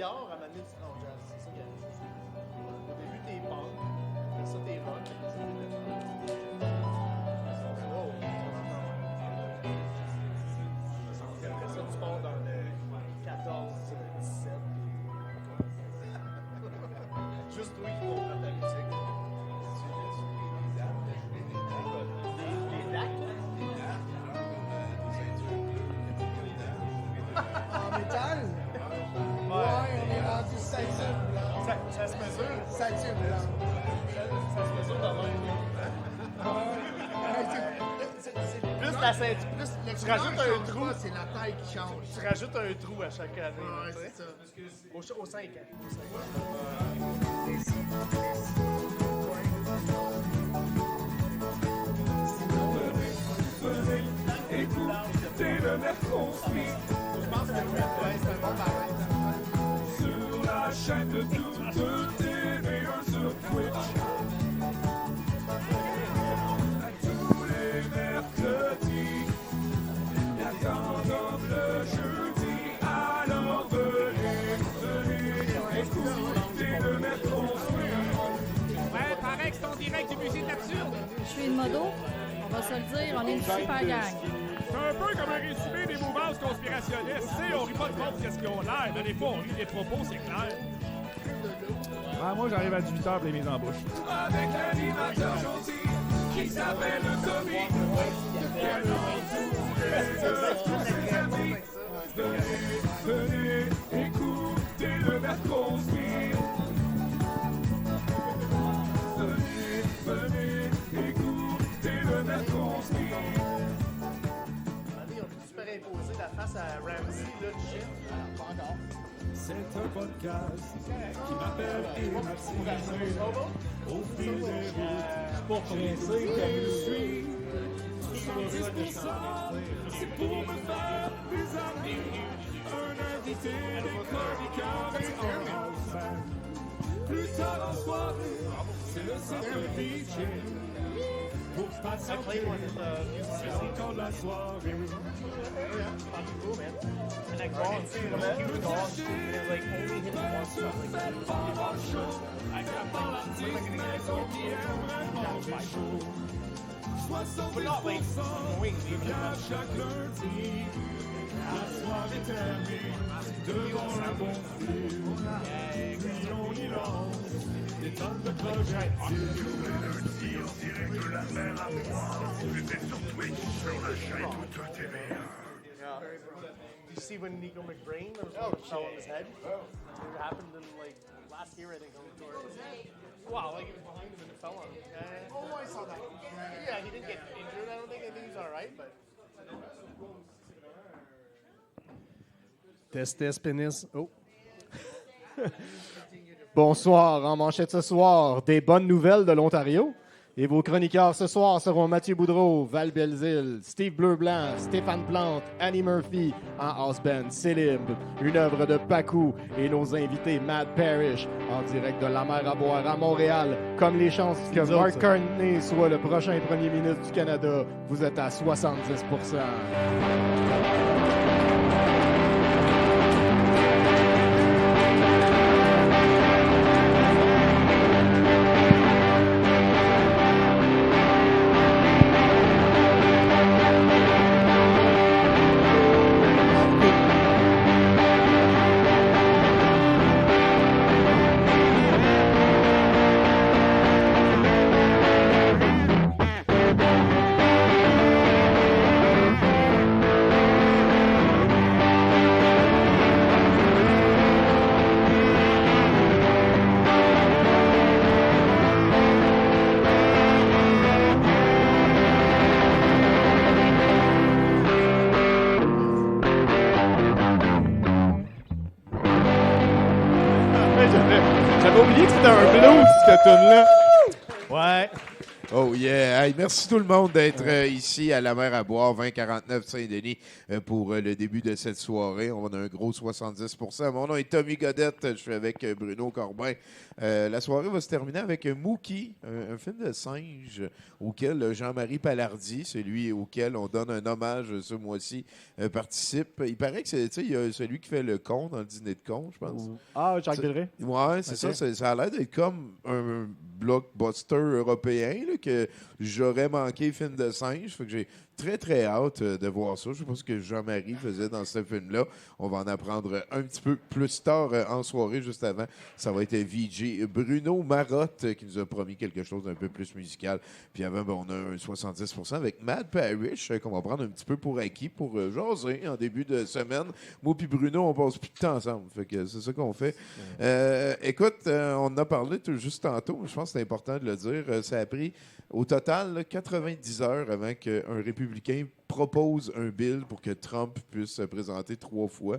billard, à ma minute, non, c'est ça qui arrive. Au début, t'es punk, après ça, t'es rock, après ça, t'es death metal. Wow. Après ça, tu pars dans le 14, 17. Juste toi qui comprends ta musique. Les dates, En métal? Ouais, on est rendu ceinture blanche. ça se mesure. Ceinture blanche. Ça se mesure dans même. Plus la ceinture, plus tu rajoutes un trou. C'est la taille qui change. Tu rajoutes un trou à chaque année. Ouais, tu sais. c'est ça. Aux 5 ans. Écoutez le Mercredi Je pense que ouais, c'est un bon pareil. sur la chaîne de toute TV1 sur Twitch. Tous les mercredis, la tendance le jeudi. Alors venez écouter le Mercredi. Ouais, pareil que c'est en direct du musée de l'absurde. Je suis une modo, on va se le dire, on est une super gang. C'est un peu comme un résumé des mouvances conspirationnistes. Tu sais, on rit pas de monde qu'est-ce qu'ils ont l'air. Donnez pas, on rit des propos, c'est clair. Ah, moi, j'arrive à 18h et les mises en bouche. Avec l'animateur gentil qui s'appelle Tommy. Venez écouter le Mercredi. Venez écouter le Mercredi. Allez, on peut superimposer la face à Ramsey, là, du chef. Pas encore. C'est un podcast qui m'appelle et m'attire au fil des routes. Pour presser, suis 70%, c'est pour me faire des amis. Un invité, des chroniqueurs et un fan. Plus tard en soirée, c'est le cercle DJ. Pour patienter, c'est encore la soirée. And that gone, see, when that was gone, it was like only hitting one stuff. Like, but not like swing, even Chaque lundi, la soirée termine devant un bon film. Puis on y lance des tonnes de projectiles. Lundi, en direct de la mer à Bois. C'était sur Twitch, sur la chaîne de TVA. Did you see when Nico McBrain there was one that fell on his head? It happened in like last year, I think, on the tour. Wow, like it was behind him and it fell on him. Oh, I saw that. Yeah, he didn't get injured. I don't think. I think he's all right, but. Test, pénis. Oh. Bonsoir, en manchette ce soir, des bonnes nouvelles de l'Ontario. Et vos chroniqueurs ce soir seront Mathieu Boudreau, Val Belzile, Steve Bleu-Blanc, Stéphane Plante, Annie Murphy, en house band Célib, une œuvre de Pacou et nos invités Matt Parrish, en direct de la mer à boire à Montréal. Comme les chances que Mark Carney soit le prochain premier ministre du Canada, vous êtes à 70%. J'avais oublié que c'était un blues, cette tune-là. Ouais. Oh yeah! Hey, merci tout le monde d'être ici à la mer à boire, 2049 Saint-Denis, pour le début de cette soirée. On a un gros 70%. Mon nom est Tommy Godette. Je suis avec Bruno Corbin. La soirée va se terminer avec Mookie, un film de singe auquel Jean-Marie Palardy, celui auquel on donne un hommage ce mois-ci, participe. Il paraît que il y a celui qui fait le con dans le dîner de con, je pense. Ah, Jacques Villeray? Ouais, c'est Ok. ça. Ça a l'air d'être comme un blockbuster européen là, que j'aurais manqué film de singe. Fait que j'ai très, très hâte de voir ça. Je sais pas ce que Jean-Marie faisait dans ce film-là. On va en apprendre un petit peu plus tard en soirée, juste avant. Ça va être VJ Bruno Marotte qui nous a promis quelque chose d'un peu plus musical. Puis avant, ben, on a un 70% avec Matt Parrish qu'on va prendre un petit peu pour acquis pour jaser en début de semaine. Moi puis Bruno, on passe plus de temps ensemble. Fait que c'est ça qu'on fait. Écoute, on en a parlé juste tantôt. Je pense que c'est important de le dire. Ça a pris au total là, 90 heures avant qu'un républicain propose un bill pour que Trump puisse se présenter 3 fois.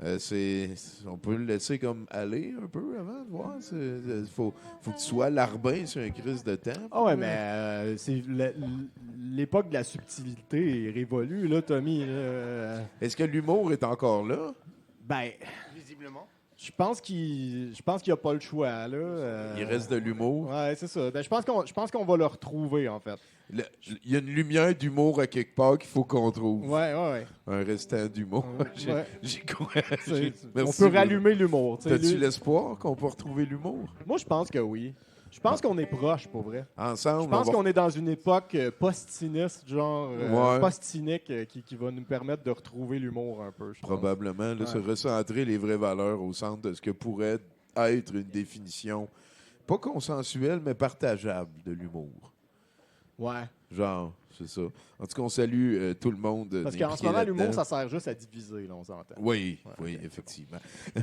On peut le laisser comme aller un peu avant de voir. Il faut que tu sois larbin sur un crise de temps. Ah ouais, mais c'est l'époque de la subtilité est révolue, là, Tommy. Là. Est-ce que l'humour est encore là? Ben, Visiblement. je pense qu'il n'y a pas le choix, là. Il reste de l'humour. Ouais, c'est ça. Ben, je pense qu'on va le retrouver, en fait. Il y a une lumière d'humour à quelque part qu'il faut qu'on trouve. Ouais. Un restant d'humour. Ouais. On Merci, peut rallumer l'humour. tu sais. T'as-tu l'espoir qu'on peut retrouver l'humour? Moi, je pense que oui. Je pense qu'on est proche, pour vrai. Ensemble, Je pense on va- qu'on est dans une époque post-cynique, genre Ouais. post-cynique, qui va nous permettre de retrouver l'humour un peu. je pense. Probablement, là, se recentrer les vraies valeurs au centre de ce que pourrait être une définition, pas consensuelle, mais partageable de l'humour. Ouais. Genre, c'est ça. En tout cas, on salue tout le monde. Parce qu'en ce impliqué moment, là-dedans. l'humour, ça sert juste à diviser, là, on s'entend. Oui, oui, effectivement.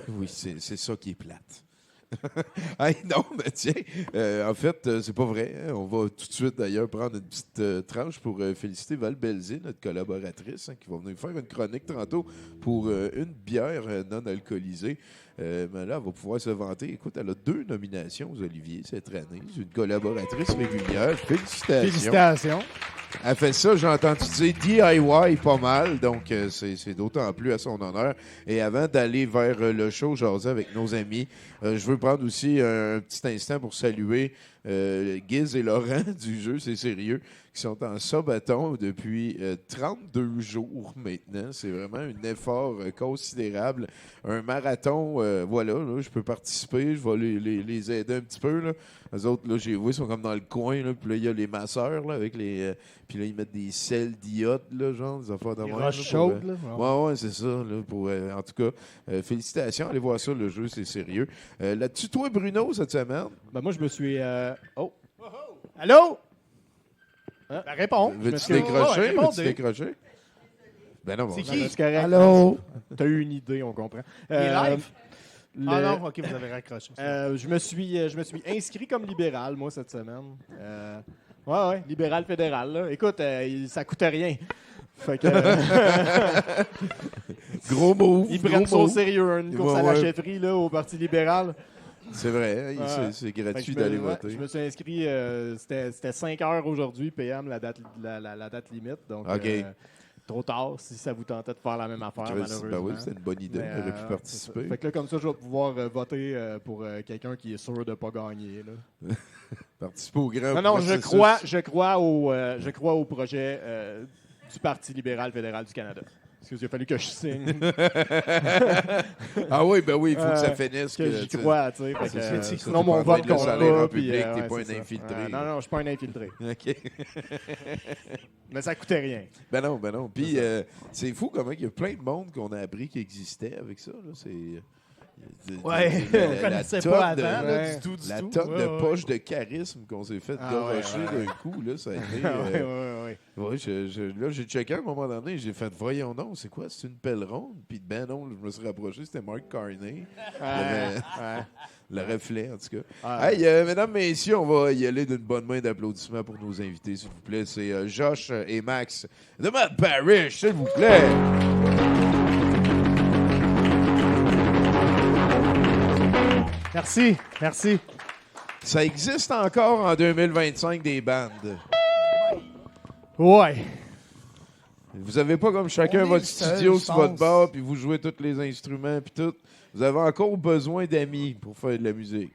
Oui, c'est ça qui est plate. Hey, non, mais tiens, en fait, c'est pas vrai. Hein. On va tout de suite, d'ailleurs, prendre une petite tranche pour féliciter Val Belzé, notre collaboratrice, qui va venir faire une chronique tantôt pour une bière non alcoolisée. Mais là, elle va pouvoir se vanter. Écoute, elle a 2 nominations aux Olivier cette année. C'est une collaboratrice régulière. Félicitations. Félicitations. Elle fait ça, j'ai entendu dire DIY pas mal, donc c'est d'autant plus à son honneur. Et avant d'aller vers le show, jaser avec nos amis, je veux prendre aussi un petit instant pour saluer Giz et Laurent du jeu, c'est sérieux, qui sont en sabaton depuis 32 jours maintenant. C'est vraiment un effort considérable. Un marathon, voilà, là, je peux participer, je vais les aider un petit peu. Là. Les autres, là, j'ai vu, ils sont comme dans le coin, là, puis là, il y a les masseurs là, avec les... puis là, ils mettent des sels d'iode, là, genre, des affaires de Des même, roches là, chaudes, là. Ouais, c'est ça. Là, en tout cas, félicitations. Allez voir ça, le jeu, c'est sérieux. Là-dessus, toi, Bruno, cette semaine? Ben, moi, je me suis... Oh! Allô? Ben, réponds. Veux-tu Ouais, décrocher? répondez. Veux-tu décrocher? Ben non, C'est bon, qui? C'est correct. Allô? T'as eu une idée, on comprend. Il est live? le- Ah non, ok, vous avez raccroché. je me suis inscrit comme libéral, moi, cette semaine. Ouais, libéral fédéral. Là. Écoute, ça coûte rien. Fait que, Gros mot. ils prennent ça au sérieux, une course à la Ouais. chefferie là, au Parti libéral. C'est vrai, hein, Ouais. c'est Fait que gratuit je me- d'aller ouais, voter. Je me suis inscrit, c'était 5 heures aujourd'hui, PM, la date limite. Donc, OK. trop tard si ça vous tentait de faire la même affaire, malheureusement. Ben oui, c'est une bonne idée. Mais, On aurait pu c'est participer. ça. Fait que là, comme ça, je vais pouvoir voter pour quelqu'un qui est sûr de ne pas gagner. Là. Participer au grand Non, je processus. crois au projet du Parti libéral fédéral du Canada. Parce qu'il a fallu que je signe, Ah oui, ben oui, il faut que ça finisse. que j'y tu sais, crois, tu sais. Fait que, c'est- sinon, t'es mon pas en train vote de le compte salaire en pas. puis, public, t'es ouais, pas c'est un ça. infiltré. Non, je suis pas un infiltré. OK. Mais ça coûtait rien. Ben non. Puis c'est fou comment il y a plein de monde qu'on a appris qui existait avec ça. Là. C'est... Ouais, on connaissait pas avant, là, Ouais. du tout, du La tout. tonne de Ouais, ouais. poche de charisme qu'on s'est fait Ah, garocher ouais. d'un coup, là, ça a été... ouais. Ouais, là, j'ai checké à un moment donné, j'ai fait, voyons donc, c'est quoi, c'est une pelle ronde? Puis ben non, je me suis rapproché, c'était Mark Carney. Le reflet, en tout cas. Ouais. Hey, mesdames, messieurs, on va y aller d'une bonne main d'applaudissements pour nos invités, s'il vous plaît. C'est Josh et Max de Matt Parrish, s'il vous plaît. Merci. Ça existe encore en 2025 des bandes. Ouais. Vous avez pas comme chacun On est votre le seul, studio je sur votre pense. bar, puis vous jouez tous les instruments, puis tout. Vous avez encore besoin d'amis pour faire de la musique.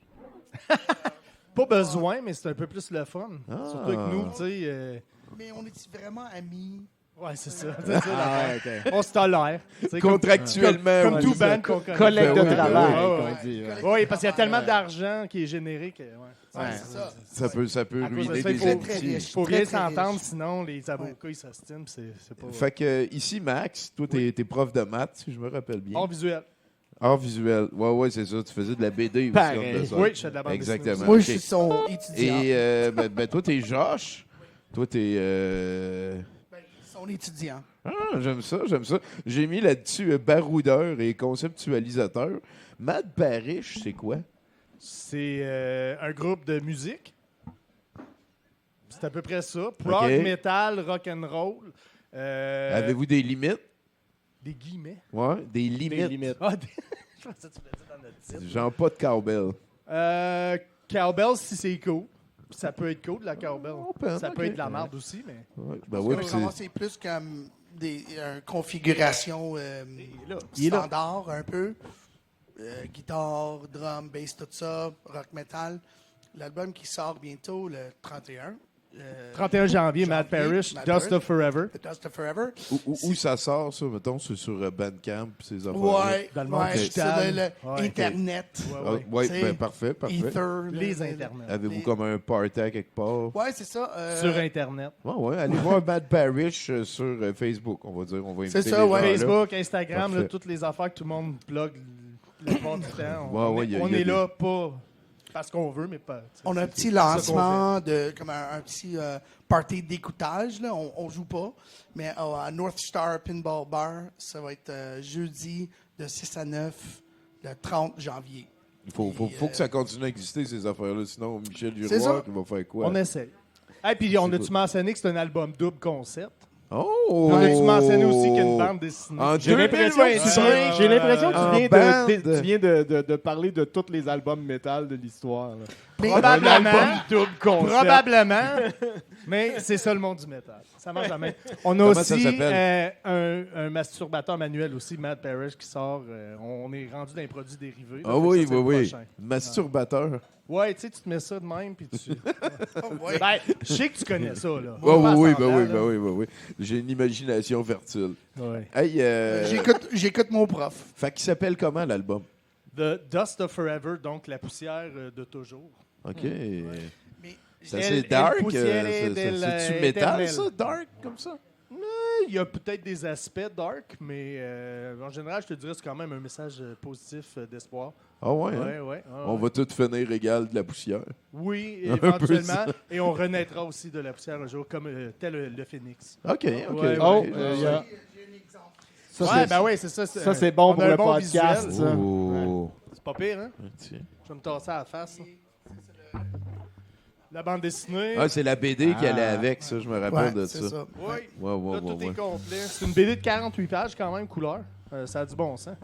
Pas besoin, mais c'est un peu plus le fun. Ah. Surtout que nous, tu sais. Mais on est vraiment amis? Ouais, c'est ça. C'est ça, Ah, l'affaire. ouais, OK. On se tolère. Tu sais, Contractuellement, Comme oui. tout band qu'on connaît. Collègue de Ben oui, travail, ben oui. comme on dit. ouais. Oui, parce qu'il y a tellement d'argent qui est généré que. Ouais. Ouais, c'est ça. Ça peut À cause de ruiner ça, des il faut- amitiés. riche. Faut Très, bien très s'entendre, riche. sinon les avocats ils s'ostinent, puis c'est pas. Fait que ici, Max, toi, t'es prof de maths, si je me rappelle bien. En visuel. Art visuel. Ouais, c'est ça. Tu faisais de la BD aussi. Pareil. entre deux Oui, autres. je fais de la bande Exactement. dessinée. Moi, ok. je suis son étudiant. Et ben, toi, t'es Josh. Toi, t'es... Son étudiant. Ah, j'aime ça. J'ai mis là-dessus baroudeur et conceptualisateur. Mad Parish, c'est quoi? C'est un groupe de musique. C'est à peu près ça. Prog, Ok. metal, rock and roll. Avez-vous des limites? Des guillemets. Ouais, des Des limites. limites. Ah, je pensais que tu voulais dire dans notre titre. Genre pas de cowbell. Cowbell, si c'est cool. Ça peut être cool, la cowbell. Ça peut ok. être de la merde aussi, mais. Ouais, ben oui, puis Vraiment, c'est plus comme des configurations standard un peu. Guitare, drum, bass, tout ça, rock metal. L'album qui sort bientôt, le 31. 31 janvier, Mad Parish, Mad Dust Parish. of Forever. The Dust of Forever. Où ça sort, ça, mettons, c'est sur Bandcamp, ces affaires. Ouais, Dans le monde ouais, digital. c'est le Ouais, ok. Internet. Ouais, C'est ben parfait. Ether. Les internets. Avez-vous comme un party à quelque part? Ouais, c'est ça. Sur Internet. Ouais, allez voir Mad Parish sur Facebook, on va dire. On va inviter C'est ça, les ouais. gens là. Facebook, Instagram, là, Parfait. toutes les affaires que tout le monde plug la plupart du temps. Ouais, ouais, y a- on y a est des- là pas parce qu'on veut, mais pas. On a un petit c'est ça qu'on lancement, comme un petit party d'écoutage. Là. On joue pas, mais à North Star Pinball Bar, ça va être jeudi de 6 à 9, le 30 janvier. Il faut que ça continue à exister, ces affaires-là. Sinon, Michel C'est ça. Giroir, il va faire quoi? On essaie. Et puis, on a-tu mentionné que c'est un album double concept? Oh! On a-tu mentionné aussi qu'il y a une bande dessinée? En J'ai l'impression que 2025, j'ai l'impression que en tu viens, bande. tu viens de parler de tous les albums métal de l'histoire. là. Mais- Probablement. double concept. Probablement. Mais c'est ça le monde du métal. Ça marche jamais. On a Comment ça aussi s'appelle? un masturbateur manuel aussi, Mad Parish, qui sort. On est rendu dans les produits dérivés. là, Ah fait que oui, ça, c'est oui, le oui. prochain. Masturbateur. Ouais, tu sais, tu te mets ça de même, puis tu. Ouais. Ben, je sais que tu connais ça, là. Oh, Pas oui, semblant, là. oui. J'ai une imagination fertile. Ouais. Hey, J'écoute mon prof. fait qu'il s'appelle comment, l'album? The Dust of Forever, donc la poussière de toujours. OK. Mais C'est El- assez El dark. Puciere C'est-tu del métal, Eternel. ça? Dark, comme ça? Il y a peut-être des aspects dark, mais en général, je te dirais que c'est quand même un message positif d'espoir. Ah ouais, hein? Ouais, ouais. On va tout finir égal de la poussière. Oui, Un peu éventuellement. ça. Et on renaîtra aussi de la poussière un jour, comme tel le phénix. OK. Ouais, Oh, ouais. il y a- Ça, Ouais, c'est- ben oui, c'est ça. ça, c'est bon on pour a un le bon podcast, visuel. ça. Oh. C'est pas pire, hein? Tiens. Je vais me tasser à la face. là. La bande dessinée. Ah, c'est la BD qui allait avec, ça, je me rappelle de Ouais, c'est ça. Oui. Ouais, Là, tout ouais. est complet. C'est une BD de 48 pages, quand même, couleur. Ça a du bon sens.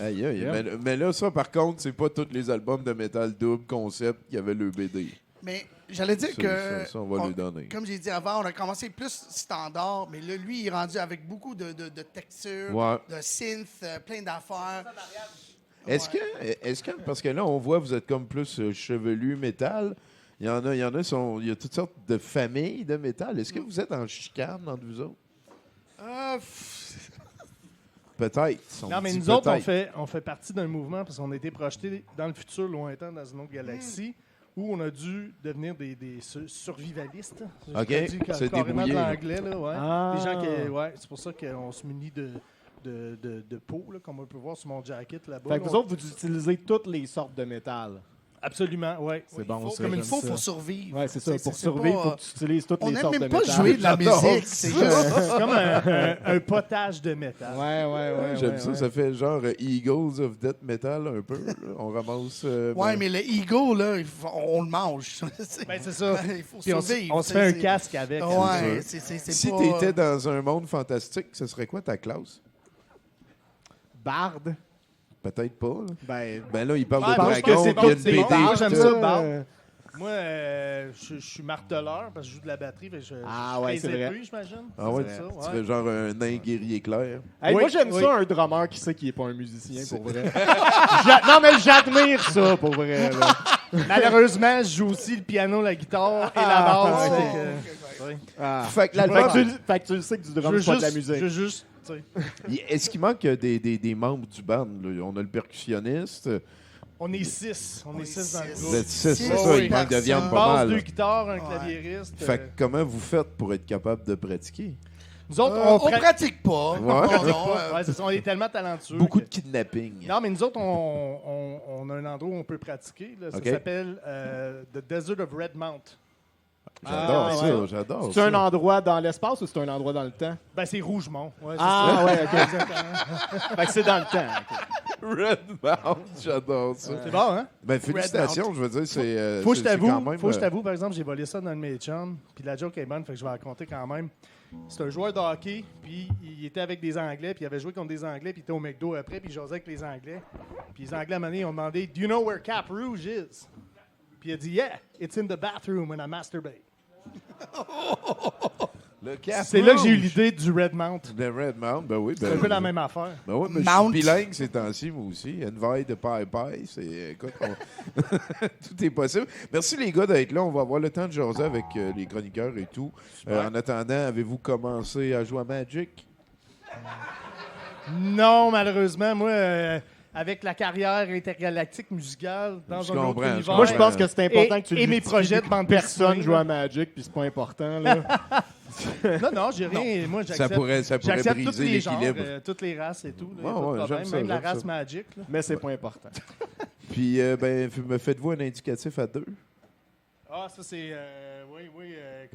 Aïe, aïe. Yeah. Mais là, ça, par contre, c'est pas tous les albums de métal double concept qui avaient le BD. Mais j'allais dire Ça, que, ça, on va lui donner. comme j'ai dit avant, on a commencé plus standard, mais là, lui, il est rendu avec beaucoup de textures, Ouais. de synth, plein d'affaires. Est-ce que, parce que là, on voit, vous êtes comme plus chevelu métal. Il y a toutes sortes de familles de métal. Est-ce que vous êtes en chicane entre vous autres? Peut-être. On Non, mais dit nous autres, peut-être. on fait partie d'un mouvement parce qu'on a été projetés dans le futur lointain, dans une autre galaxie, où on a dû devenir des survivalistes. Je OK, traduis se carrément de débrouiller, là. l'anglais, là, ouais. Ah. Des gens qui, ouais, c'est pour ça qu'on se munit de peau, là, comme on peut voir sur mon jacket là-bas. Fait que là. vous autres, vous utilisez toutes les sortes de métal. Absolument, oui. C'est bon, ça. Comme il j'aime faut ça. pour survivre. Ouais, c'est ça. C'est- Pour c'est survivre, il pas, faut que tu utilises toutes on les n'aime sortes de même pas métal. jouer de la J'adore musique. C'est juste... C'est comme un potage de métal. Ouais. J'aime ça. Ça fait genre Eagles of Death Metal un peu. là. On ramasse. Ouais, mais le ego, là, on le mange. Ben, c'est ça. Il faut Puis on survivre. se fait un c'est- casque avec. Ouais, c'est si pas... tu étais dans un monde fantastique, ce serait quoi ta classe? Barde. Peut-être pas. Là. Ben, Ben là, il parle Ouais, de je pense dragon, que c'est puis il y a bon, une c'est BD. bon. Moi, j'aime ça, Barde. Moi, je suis marteleur parce que je joue de la batterie. Fait que je ouais, c'est vrai. plus, j'imagine. Ah ouais? C'est ça, Tu fais genre un nain guerrier clair. Hey, Oui, moi, j'aime oui. ça, un drummer qui sait qu'il n'est pas un musicien, pour vrai. Non, mais j'admire ça, pour vrai. Là. Malheureusement, je joue aussi le piano, la guitare et la basse. ok. fait que- oui. Fait que Fait l'album, que tu le sais que du Je drum, veux c'est pas de la juste, musique. je veux juste, tu sais. est-ce qu'il manque des membres du band? Là? On a le percussionniste. On est 6. On est 6 dans le Vous groupe. êtes 6, c'est Oh, ça. oui, Il manque de personne. viande Une pas basse, mal. 2 guitares, un Ouais. claviériste. Fait que comment vous faites pour être capable de pratiquer? Nous autres, On pratique pratique pas. Ouais. Non, non, Ouais, c'est ça, on est tellement talentueux. Beaucoup que- de kidnapping. Non, mais nous autres, on a un endroit où on peut pratiquer. Là. Ça OK. s'appelle The Desert of Redmount. J'adore ça, ouais. j'adore C'est ça. un endroit dans l'espace ou c'est un endroit dans le temps? Ben, c'est Rougemont. Ouais, c'est Ah, ça. ouais, OK. Fait que c'est dans le temps. ok. Redmount, j'adore ça. C'est bon, hein? Ben, félicitations, je veux dire, c'est. Faut que je c'est quand t'avoue, même, faut que je t'avoue, par exemple, j'ai volé ça dans un de mes chums, puis la joke est bonne, fait que je vais la raconter quand même. C'est un joueur de hockey, puis il était avec des Anglais, puis il avait joué contre des Anglais, puis il était au McDo après, puis il jasait avec les Anglais. Puis les Anglais, à un moment donné, ils ont demandé « Do you know where Cap Rouge is? » Puis il a dit « Yeah, it's in the bathroom when I masturbate. Le Cap C'est là que Rouge. j'ai eu l'idée du Redmount. Le Redmount, ben oui. C'est un peu la même affaire. Ben oui, mais Mount. je suis bilingue ces temps-ci, moi aussi. Une veille de paille-paille, c'est... Écoute, tout est possible. Merci les gars d'être là. On va avoir le temps de jaser avec les chroniqueurs et tout. En attendant, avez-vous commencé à jouer à Magic? Non, malheureusement, moi, avec la carrière intergalactique musicale dans Je un autre comprends, je univers... Moi, je pense que c'est important Et- que tu et mes justifies projets de que bande personne dessinée, joue là. à Magic, puis c'est pas important. Là. Non, j'ai rien. Moi, Ça j'accepte. pourrait J'accepte tous briser les genres, l'équilibre. toutes les races et tout. Là, y a Ouais, pas de ouais, problème. j'aime ça, Même la j'aime race ça. Magic. Là. Mais c'est pas important. Puis, ben, me faites-vous un indicatif à 2? Ah, ça, c'est. Oui.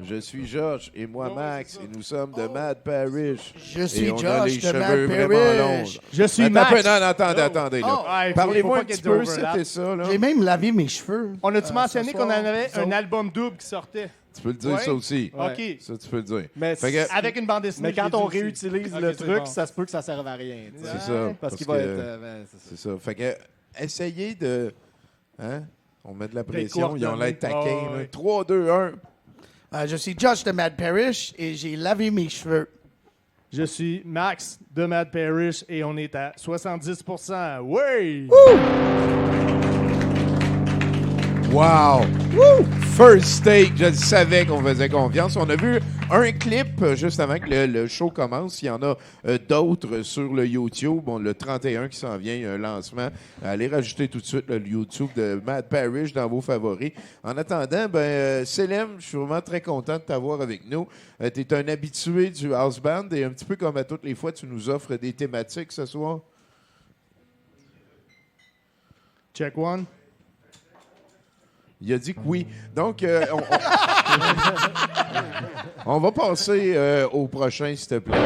Je suis Georges et moi Ouais, Max c'est ça. et nous sommes de Mad Parish. Je suis Et on a Josh les de cheveux Mad vraiment Parish. longs. Je suis Attends, Max. non, attendez, attendez. Là. Oh, ouais, faut Parlez-moi pas un qu'il y petit ait peu, d'overlap. c'était ça. Là. J'ai même lavé mes cheveux. On a-tu mentionné ce qu'on en soir, avait vous un autres. album double qui sortait? Tu peux le dire Ouais. ça aussi. Ouais. OK. Ça, tu peux le dire. Mais, Fait que- Avec une bande dessinée. mais quand je l'ai on dit aussi. réutilise Ok, le c'est truc, bon. ça se peut que ça serve à rien. tu sais. C'est ça. Parce qu'il va que- être. c'est ça. C'est ça. Fait que, essayez de. Hein? On met de la pression. Ils ont coordonné. l'air taquins. Ah, là. ouais. 3, 2, 1. Je suis Josh de Mad Parish et j'ai lavé mes cheveux. Je suis Max de Mad Parish et on est à 70%. Oui! Wow! First take, je savais qu'on faisait confiance. On a vu un clip juste avant que le show commence. Il y en a d'autres sur le YouTube. Bon, le 31 qui s'en vient, il y a un lancement. Allez rajouter tout de suite le YouTube de Mad Parish dans vos favoris. En attendant, Célem, je suis vraiment très content de t'avoir avec nous. Tu es un habitué du house band et un petit peu comme à toutes les fois, tu nous offres des thématiques ce soir. Check one. Il a dit que oui. Donc, on va passer au prochain, s'il te plaît.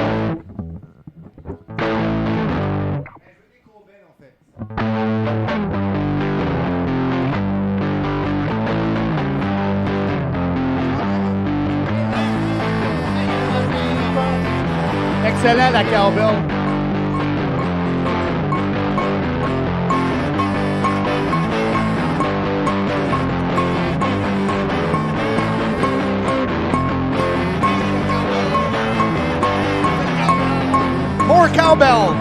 Excellent, la cowbell. More cowbell.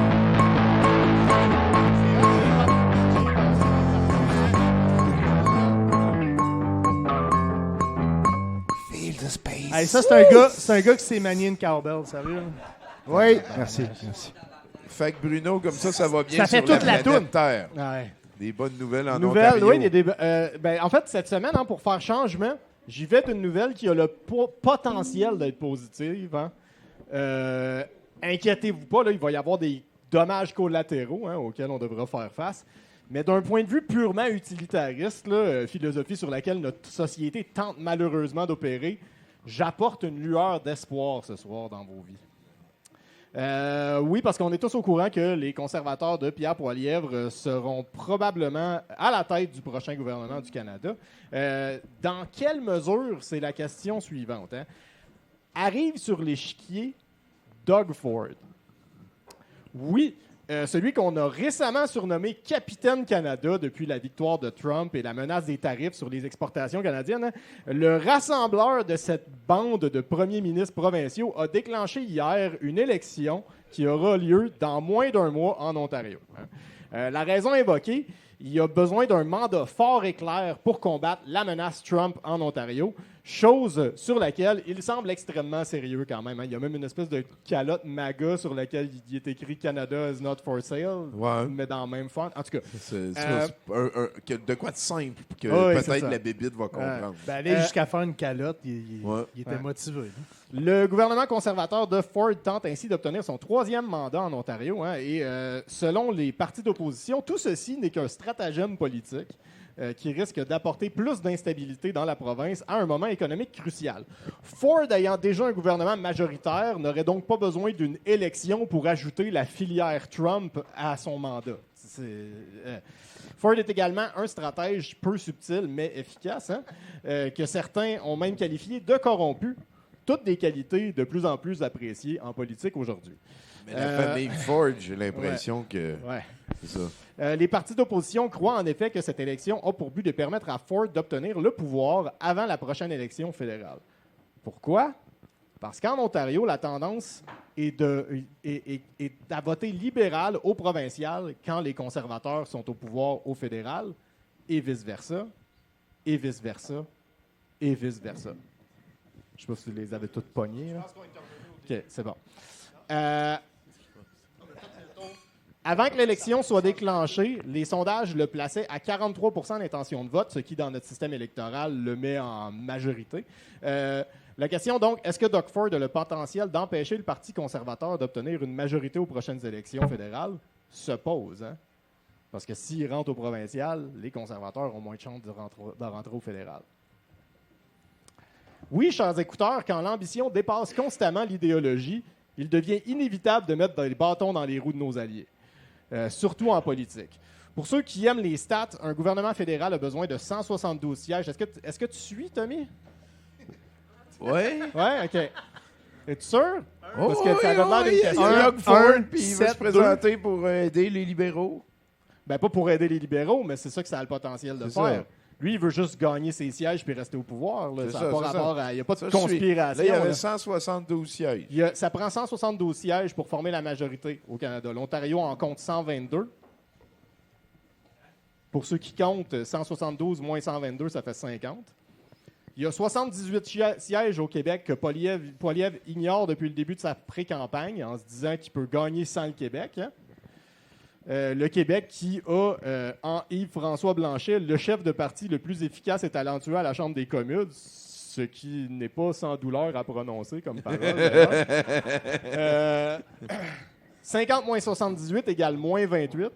Feel the space. Hey, ça, c'est un gars qui s'est manié une cowbell, sérieux. Oui, merci. Fait que Bruno, comme ça va bien Ça fait sur toute la planète toune. Terre. Ouais. Des bonnes nouvelles en Nouvelle, Ontario. oui, en fait, cette semaine, pour faire changement, j'y vais d'une nouvelle qui a le potentiel d'être positive. Hein. Inquiétez-vous pas, là, il va y avoir des dommages collatéraux auxquels on devra faire face. Mais d'un point de vue purement utilitariste, là, philosophie sur laquelle notre société tente malheureusement d'opérer, j'apporte une lueur d'espoir ce soir dans vos vies. Oui, parce qu'on est tous au courant que les conservateurs de Pierre Poilièvre seront probablement à la tête du prochain gouvernement du Canada. Dans quelle mesure, c'est la question suivante. Hein? Arrive sur l'échiquier Doug Ford. Oui, celui qu'on a récemment surnommé Capitaine Canada depuis la victoire de Trump et la menace des tarifs sur les exportations canadiennes, hein, le rassembleur de cette bande de premiers ministres provinciaux a déclenché hier une élection qui aura lieu dans moins d'un mois en Ontario. Hein. La raison invoquée, il y a besoin d'un mandat fort et clair pour combattre la menace Trump en Ontario, chose sur laquelle il semble extrêmement sérieux quand même. Hein. Il y a même une espèce de calotte MAGA sur laquelle il est écrit « Canada is not for sale Ouais. », mais dans le même fond. En tout cas, C'est de quoi de simple que oui, c'est peut-être ça. la bébite va comprendre. Ben, aller jusqu'à faire une calotte, il était Ouais. motivé. là. le gouvernement conservateur de Ford tente ainsi d'obtenir son 3e mandat en Ontario. Hein, et selon les partis d'opposition, tout ceci n'est qu'un stratagème politique qui risque d'apporter plus d'instabilité dans la province à un moment économique crucial. Ford, ayant déjà un gouvernement majoritaire, n'aurait donc pas besoin d'une élection pour ajouter la filière Trump à son mandat. Ford est également un stratège peu subtil, mais efficace, hein, que certains ont même qualifié de corrompu. Toutes des qualités de plus en plus appréciées en politique aujourd'hui. Mais la famille Ford, j'ai l'impression que Ouais. c'est ça. Les partis d'opposition croient en effet que cette élection a pour but de permettre à Ford d'obtenir le pouvoir avant la prochaine élection fédérale. Pourquoi? Parce qu'en Ontario, la tendance est à voter libéral au provincial quand les conservateurs sont au pouvoir au fédéral, et vice-versa, et vice-versa, et vice-versa. Je ne sais pas si vous les avez toutes pognées. Là. OK, c'est bon. Avant que l'élection soit déclenchée, les sondages le plaçaient à 43 % d'intention de vote, ce qui, dans notre système électoral, le met en majorité. La question, donc, est-ce que Doug Ford a le potentiel d'empêcher le Parti conservateur d'obtenir une majorité aux prochaines élections fédérales? Se pose, hein? Parce que s'il rentre au provincial, les conservateurs ont moins de chances de rentrer au fédéral. Oui, chers écouteurs, quand l'ambition dépasse constamment l'idéologie, il devient inévitable de mettre des bâtons dans les roues de nos alliés, surtout en politique. Pour ceux qui aiment les stats, un gouvernement fédéral a besoin de 172 sièges. Est-ce que tu suis, Tommy? Ouais. Ouais, OK. Es-tu sûr? Oh, Parce que ça avait l'air d'une il y question. a Doug Ford, puis il va 7, se présenter pour aider les libéraux. Ben, pas pour aider les libéraux, mais c'est ça que ça a le potentiel de C'est faire. ça. Lui, il veut juste gagner ses sièges puis rester au pouvoir. Là. C'est Ça ça, n'a pas c'est rapport ça. à... Il n'y a pas de Ça, je suis. conspiration. Là, il y avait là. 172 sièges. Ça prend 172 sièges pour former la majorité au Canada. L'Ontario en compte 122. Pour ceux qui comptent, 172 moins 122, ça fait 50. Il y a 78 sièges au Québec que Poilievre ignore depuis le début de sa pré-campagne en se disant qu'il peut gagner sans le Québec. Hein? Le Québec qui a, en Yves-François Blanchet, le chef de parti le plus efficace et talentueux à la Chambre des communes, ce qui n'est pas sans douleur à prononcer comme parole. 50 moins 78 égale moins 28.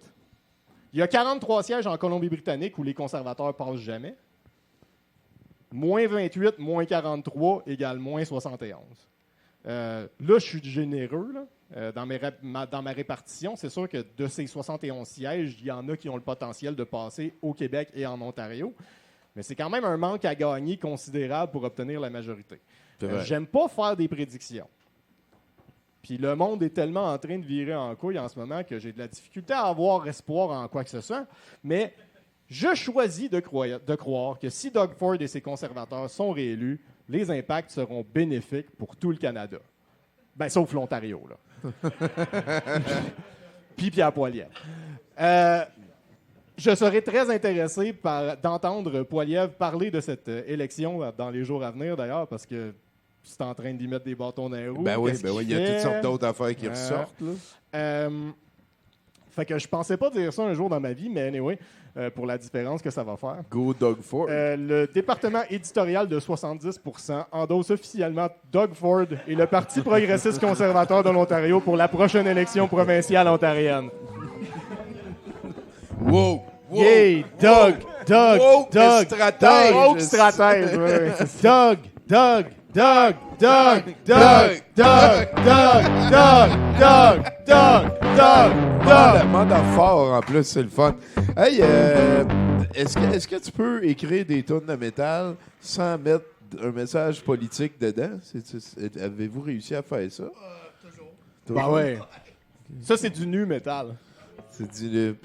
Il y a 43 sièges en Colombie-Britannique où les conservateurs passent jamais. Moins 28, moins 43 égale moins 71. Là, je suis généreux là, dans ma répartition. C'est sûr que de ces 71 sièges, il y en a qui ont le potentiel de passer au Québec et en Ontario. Mais c'est quand même un manque à gagner considérable pour obtenir la majorité. J'aime pas faire des prédictions. Puis le monde est tellement en train de virer en couille en ce moment que j'ai de la difficulté à avoir espoir en quoi que ce soit. Mais je choisis de croire que si Doug Ford et ses conservateurs sont réélus, les impacts seront bénéfiques pour tout le Canada. Ben, sauf l'Ontario, là. Puis Pierre Poilievre. Je serais très intéressé d'entendre Poilievre parler de cette élection dans les jours à venir, d'ailleurs, parce que c'est en train d'y mettre des bâtons dans les roues. Ben oui, Qu'est-ce il qu'il y a fait? toutes sortes d'autres affaires qui ressortent. Là. Fait que je pensais pas dire ça un jour dans ma vie, mais anyway, pour la différence que ça va faire. Go Doug Ford. Le département éditorial de 70% endosse officiellement Doug Ford et le Parti progressiste conservateur de l'Ontario pour la prochaine élection provinciale ontarienne. Wow! Yay! Doug! Woke stratège. Woke stratège! ouais. Doug! Mandat fort en plus, c'est le fun. Hey, est-ce que tu peux écrire des tonnes de métal sans mettre un message politique dedans? Avez-vous réussi à faire ça? Toujours. Ben ouais. Ça, c'est du nu metal. C'est du...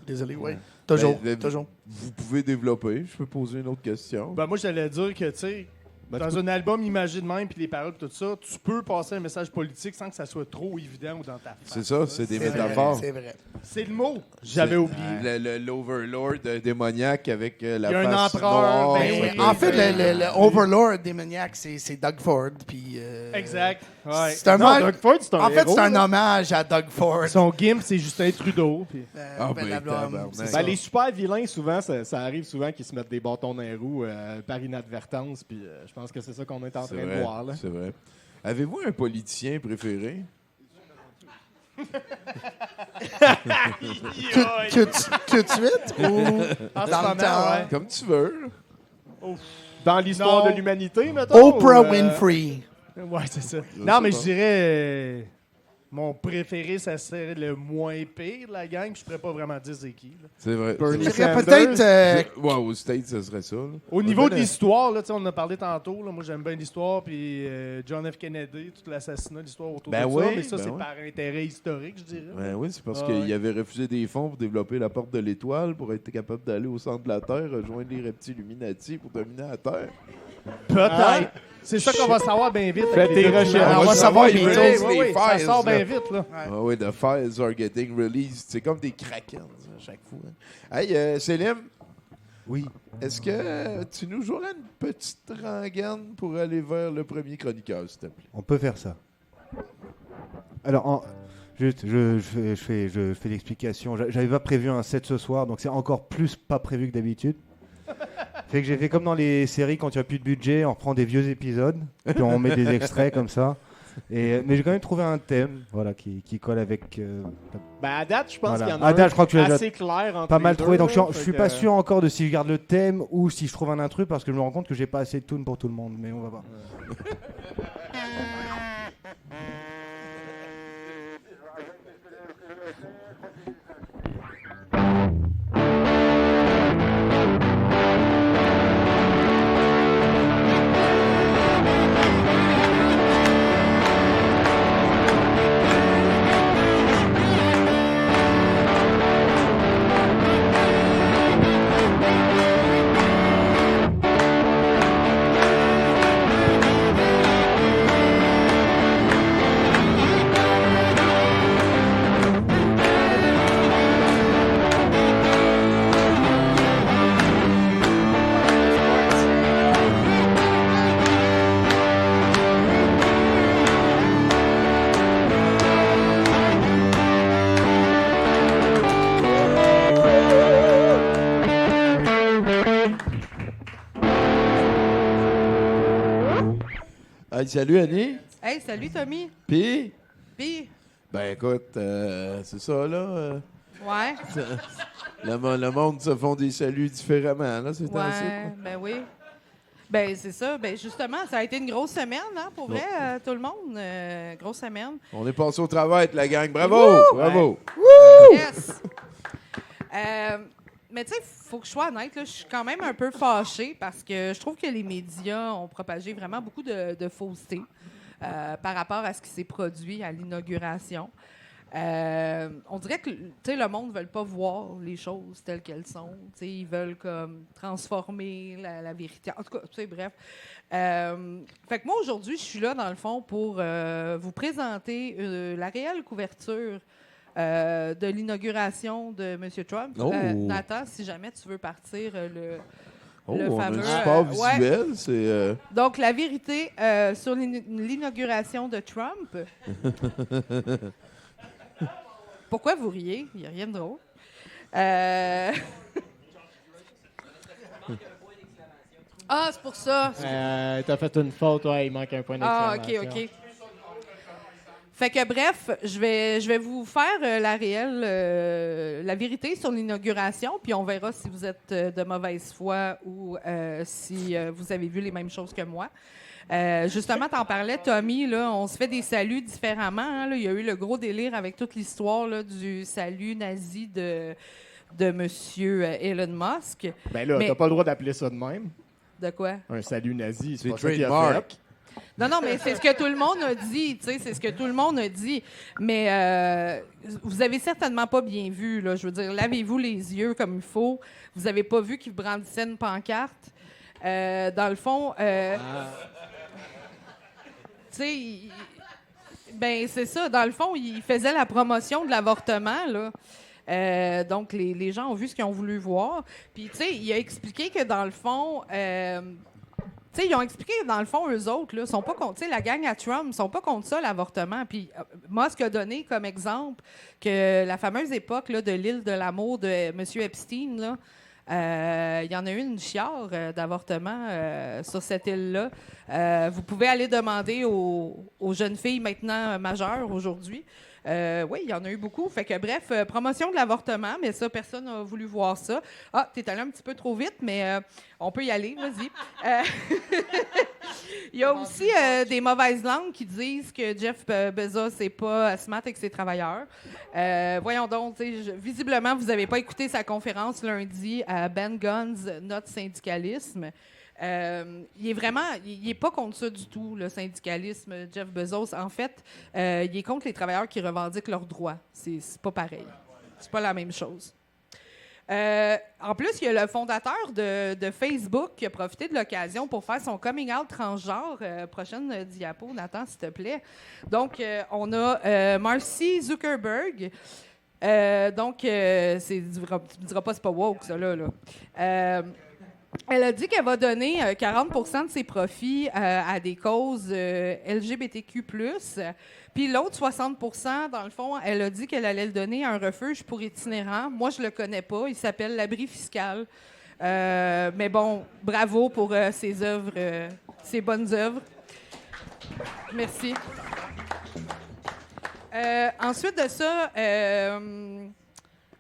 Désolé, oui. Toujours, Ben, toujours. Vous pouvez développer. Je peux poser une autre question. Ben, moi, j'allais dire que, tu sais, dans un album imagé de même, puis les paroles, tout ça, tu peux passer un message politique sans que ça soit trop évident ou dans ta face. C'est ça, c'est des C'est vrai, métaphores. C'est vrai. C'est le mot. J'avais oublié. L'Overlord démoniaque avec la Il y a un face empereur, noire. ben oui. En fait, le Overlord démoniaque, c'est Doug Ford. Puis, Exact. Ouais. c'est un Non, hommage- Doug Ford, c'est un En fait, héros, c'est un là. hommage à Doug Ford. Son gimp, c'est Justin Trudeau. Puis... Ah, Ben, ben, la blonde, tabarnak. c'est Ben, ça. les super vilains, souvent, ça arrive souvent qu'ils se mettent des bâtons dans les roues par inadvertance. Puis je pense que c'est ça qu'on est en C'est train de vrai, voir. Là. c'est vrai. Avez-vous un politicien préféré? Tout de suite ou En ce dans le moment, temps? ouais. Comme tu veux. Dans l'histoire Non. de l'humanité, mettons. Oprah ou, Winfrey. Ouais, c'est ça. Je Non, sais mais pas. je dirais... mon préféré, ça serait le moins pire de la gang. Puis je pourrais pas vraiment dire c'est qui. Là. C'est vrai. Bernie Je dirais Sanders. peut-être... Ouais, au States, ce serait ça. là. Au niveau de ben, l'histoire, là, tu sais, on en a parlé tantôt. Là, moi, j'aime bien l'histoire. Puis John F. Kennedy, tout l'assassinat, l'histoire autour Ben de oui, ça. Mais ça, ben c'est oui. par intérêt historique, je dirais. Ben oui, c'est parce Ah, qu'il ouais. avait refusé des fonds pour développer la porte de l'étoile pour être capable d'aller au centre de la Terre, rejoindre les reptiles Illuminati pour dominer la Terre. Peut-être. C'est ça qu'on va savoir bien vite. Fais avec les tes documents. recherches. On va va savoir savoir, bientôt. release Oui, les oui, ça files, sort bien là. vite. Là. Ah oui, the files are getting released. C'est comme des kraken à chaque fois. Hey, Célim, Oui. est-ce que tu nous jouerais une petite rengaine pour aller vers le premier chroniqueur, s'il te plaît? On peut faire ça. Alors, juste, je fais l'explication. J'avais pas prévu un set ce soir, donc c'est encore plus pas prévu que d'habitude. Fait que j'ai fait comme dans les séries, quand il n'y a plus de budget, on reprend des vieux épisodes, puis on met des extraits comme ça. Mais j'ai quand même trouvé un thème voilà, qui colle avec... Ben, à date, je pense Voilà. qu'il y en a À date, un je crois que tu l'as assez clair entre pas les mal deux, trouvé, donc là, je fait suis que- pas sûr encore de si je garde le thème ou si je trouve un intrus, parce que je me rends compte que j'ai pas assez de tunes pour tout le monde, mais on va voir. Hey, salut Annie. Hey, salut Tommy. Puis, Puis, ben écoute, c'est ça là. ouais, Le monde se font des saluts différemment, là, c'est ainsi. ouais, ben oui. Ben c'est ça. Ben justement, ça a été une grosse semaine, hein, pour vrai, tout le monde. Grosse semaine. On est passé au travail, la gang. Bravo! Bravo! Yes. Mais tu sais, faut que je sois honnête, là, je suis quand même un peu fâchée parce que je trouve que les médias ont propagé vraiment beaucoup de fausseté par rapport à ce qui s'est produit à l'inauguration. On dirait que le monde ne veut pas voir les choses telles qu'elles sont. T'sais, ils veulent comme transformer la vérité. En tout cas, bref. Fait que moi, aujourd'hui, je suis là, dans le fond, pour vous présenter la réelle couverture de l'inauguration de M. Trump. Oh. Nathan, si jamais tu veux partir le Oh, le on a fameux, du support ouais. visuel, c'est... Donc, la vérité sur l'inauguration de Trump. Pourquoi vous riez? Il n'y a rien de drôle. Ah, c'est pour ça. T'as fait une faute, ouais, il manque un point Ah, d'exclamation. OK. Fait que bref, je vais vous faire la vérité sur l'inauguration, puis on verra si vous êtes de mauvaise foi ou si vous avez vu les mêmes choses que moi. Justement, t'en parlais, Tommy, là, on se fait des saluts différemment. Hein, là. Il y a eu le gros délire avec toute l'histoire là, du salut nazi de M. Elon Musk. Ben là, Mais- t'as pas le droit d'appeler ça de même. De quoi? Un salut nazi, c'est C'est pas ça qu'il a trademark. fait. Non, mais c'est ce que tout le monde a dit, tu sais, c'est ce que tout le monde a dit. Mais vous avez certainement pas bien vu, là. Je veux dire, lavez-vous les yeux comme il faut. Vous avez pas vu qu'il brandissait une pancarte. Dans le fond, tu sais, ben c'est ça. Dans le fond, il faisait la promotion de l'avortement, là. Donc, les gens ont vu ce qu'ils ont voulu voir. Puis, tu sais, il a expliqué que dans le fond... tu sais, ils ont expliqué que dans le fond, eux autres, là, sont pas contre, tu sais, la gang à Trump, sont pas contre ça, l'avortement. Puis Musk a donné comme exemple que la fameuse époque là, de l'île de l'amour de M. Epstein, là, il y en a eu une chiare d'avortement sur cette île-là. Vous pouvez aller demander aux jeunes filles maintenant majeures aujourd'hui. Oui, il y en a eu beaucoup. Fait que bref, promotion de l'avortement, mais ça, personne n'a voulu voir ça. Ah, t'es allé un petit peu trop vite, mais on peut y aller, vas-y. Il y a aussi des mauvaises langues qui disent que Jeff Bezos n'est pas smart avec ses travailleurs. Voyons donc, visiblement, vous n'avez pas écouté sa conférence lundi à Ban Guns, notre syndicalisme. Il est vraiment, il est pas contre ça du tout, le syndicalisme, Jeff Bezos. En fait, il est contre les travailleurs qui revendiquent leurs droits. C'est pas pareil. C'est pas la même chose. En plus, il y a le fondateur de Facebook qui a profité de l'occasion pour faire son coming out transgenre. Prochaine diapo, Nathan, s'il te plaît. Donc, on a Marcy Zuckerberg. Donc, tu ne diras pas c'est pas woke, ça, là. Elle a dit qu'elle va donner 40 de ses profits à des causes LGBTQ+. Puis l'autre 60 dans le fond, elle a dit qu'elle allait le donner à un refuge pour itinérants. Moi, je le connais pas. Il s'appelle l'Abri fiscal. Mais bon, bravo pour ses œuvres, ses bonnes œuvres. Merci. Ensuite de ça...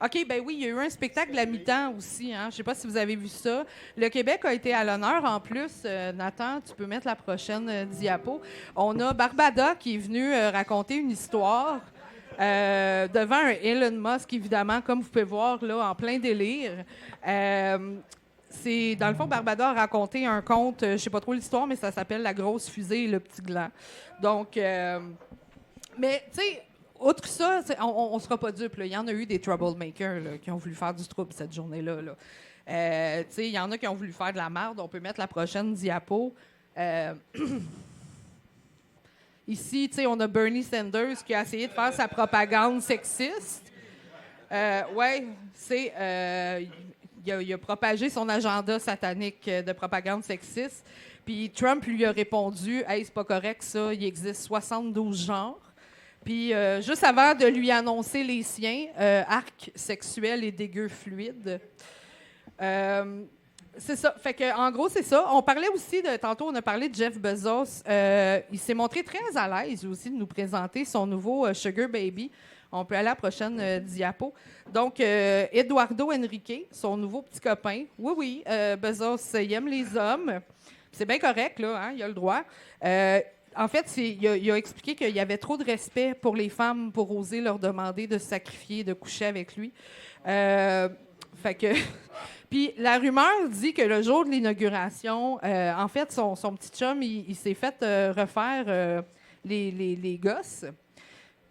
OK, ben oui, il y a eu un spectacle de la mi-temps aussi. Hein? Je ne sais pas si vous avez vu ça. Le Québec a été à l'honneur. En plus, Nathan, tu peux mettre la prochaine diapo. On a Barbada qui est venu raconter une histoire devant un Elon Musk, évidemment, comme vous pouvez voir, là, en plein délire. C'est, dans le fond, Barbada a raconté un conte, je ne sais pas trop l'histoire, mais ça s'appelle La grosse fusée et le petit gland. Donc, mais, tu sais, outre ça, on ne sera pas dupes. Il y en a eu des troublemakers là, qui ont voulu faire du trouble cette journée-là. Là. Il y en a qui ont voulu faire de la merde. On peut mettre la prochaine diapo. Ici, on a Bernie Sanders qui a essayé de faire sa propagande sexiste. Oui, c'est... il a propagé son agenda satanique de propagande sexiste. Puis Trump lui a répondu « Hey, c'est pas correct, ça. Il existe 72 genres. » Puis, juste avant de lui annoncer les siens, arc sexuel et dégueu fluide. C'est ça. Fait que, en gros, c'est ça. On parlait aussi tantôt, on a parlé de Jeff Bezos. Il s'est montré très à l'aise aussi de nous présenter son nouveau Sugar Baby. On peut aller à la prochaine diapo. Donc, Eduardo Henrique, son nouveau petit copain. Oui, Bezos, il aime les hommes. C'est bien correct, là, hein, il a le droit. En fait, il a expliqué qu'il y avait trop de respect pour les femmes pour oser leur demander de se sacrifier, de coucher avec lui. Fait que... Puis la rumeur dit que le jour de l'inauguration, en fait, son petit chum, il s'est fait refaire les gosses.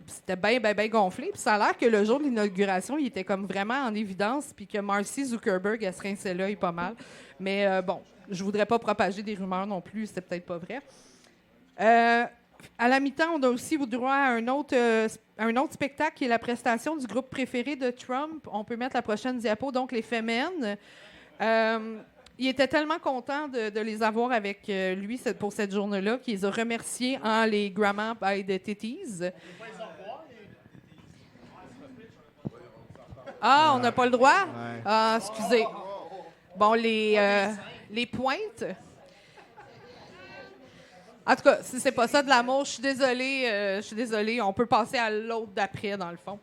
C'était bien gonflé. Puis ça a l'air que le jour de l'inauguration, il était comme vraiment en évidence, puis que Marcy Zuckerberg, elle se rinçait l'œil pas mal. Mais bon, je voudrais pas propager des rumeurs non plus, c'était peut-être pas vrai. À la mi-temps, on a aussi droit à un autre spectacle qui est la prestation du groupe préféré de Trump. On peut mettre la prochaine diapo, donc les Femen. Il était tellement content de les avoir avec lui pour cette journée-là qu'il les a remerciés en les Grandma by the Titties. Ah, on n'a pas le droit? Ouais. Ah, excusez. Bon, les pointes... En tout cas, si c'est pas ça de l'amour, je suis désolée. On peut passer à l'autre d'après, dans le fond.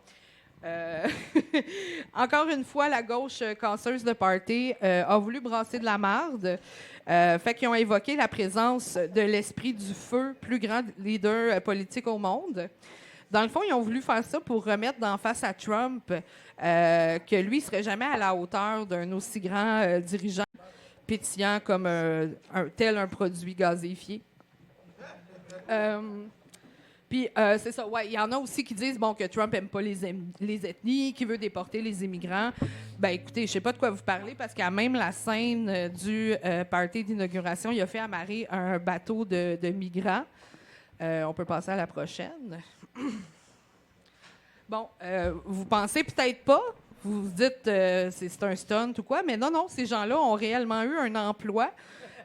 Encore une fois, la gauche casseuse de party a voulu brasser de la marde. Fait qu'ils ont évoqué la présence de l'esprit du feu, plus grand leader politique au monde. Dans le fond, ils ont voulu faire ça pour remettre d'en face à Trump que lui ne serait jamais à la hauteur d'un aussi grand dirigeant pétillant comme un produit gazéifié. Puis, c'est ça, ouais, il y en a aussi qui disent que Trump n'aime pas les ethnies, qu'il veut déporter les immigrants. Ben écoutez, je sais pas de quoi vous parlez, parce qu'à même la scène du party d'inauguration, il a fait amarrer un bateau de migrants. On peut passer à la prochaine. Bon, vous pensez peut-être pas, vous vous dites c'est un stunt ou quoi, mais non, ces gens-là ont réellement eu un emploi.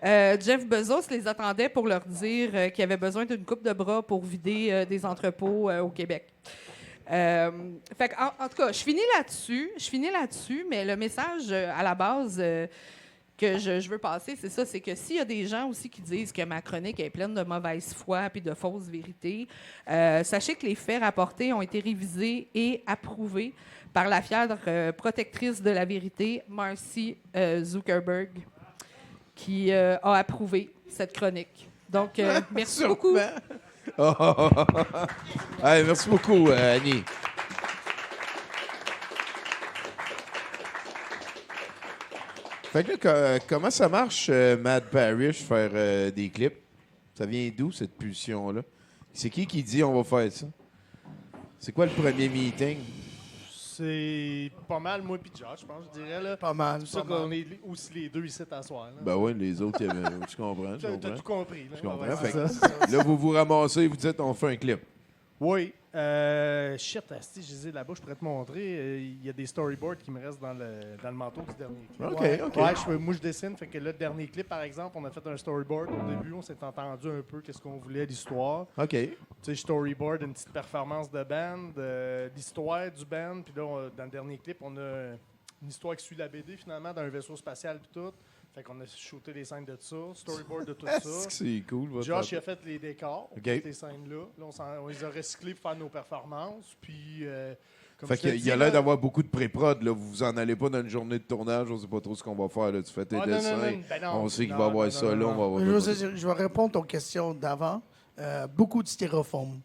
Jeff Bezos les attendait pour leur dire qu'il avait besoin d'une coupe de bras pour vider des entrepôts au Québec. Fait en tout cas, je finis là-dessus, mais le message à la base que je veux passer, c'est ça, c'est que s'il y a des gens aussi qui disent que ma chronique est pleine de mauvaise foi puis de fausses vérités, sachez que les faits rapportés ont été révisés et approuvés par la fière protectrice de la vérité, Marcy Zuckerberg, qui a approuvé cette chronique. Donc, merci beaucoup. Hey, merci beaucoup, Annie. Fait que là, comment ça marche, Mad Parrish, faire des clips? Ça vient d'où, cette pulsion-là? C'est qui dit on va faire ça? C'est quoi le premier meeting? C'est pas mal, moi puis Josh, je pense, je dirais. Là. Pas mal. C'est ça qu'on est aussi les deux ici à soir. Là. Ben oui, les autres, tu comprends. T'as tout compris. Là. Je comprends. Ouais, Fait que là, vous vous ramassez et vous dites on fait un clip. Oui. Shit, Asti, je disais là-bas, je pourrais te montrer. Il y a des storyboards qui me restent dans le manteau du dernier clip. OK. Ouais, moi, je dessine. Fait que là, le dernier clip, par exemple, on a fait un storyboard au début. On s'est entendu un peu qu'est-ce qu'on voulait, l'histoire. OK. Tu sais, storyboard, une petite performance de band, l'histoire du band. Puis là, dans le dernier clip, on a une histoire qui suit la BD, finalement, d'un vaisseau spatial puis tout. Fait qu'on a shooté les scènes de ça, storyboard de tout ça. Est-ce que c'est cool, votre Josh, il a fait les décors, OK. ces scènes-là. Là, on les a recyclés pour faire nos performances. Puis, fait qu'il y a l'air d'avoir beaucoup de pré-prod. Là. Vous en allez pas dans une journée de tournage, on sait pas trop ce qu'on va faire. Là. Tu fais tes dessins, on sait qu'il va y avoir ça là. On va avoir je vais répondre à ton question d'avant. Beaucoup de styrofoam.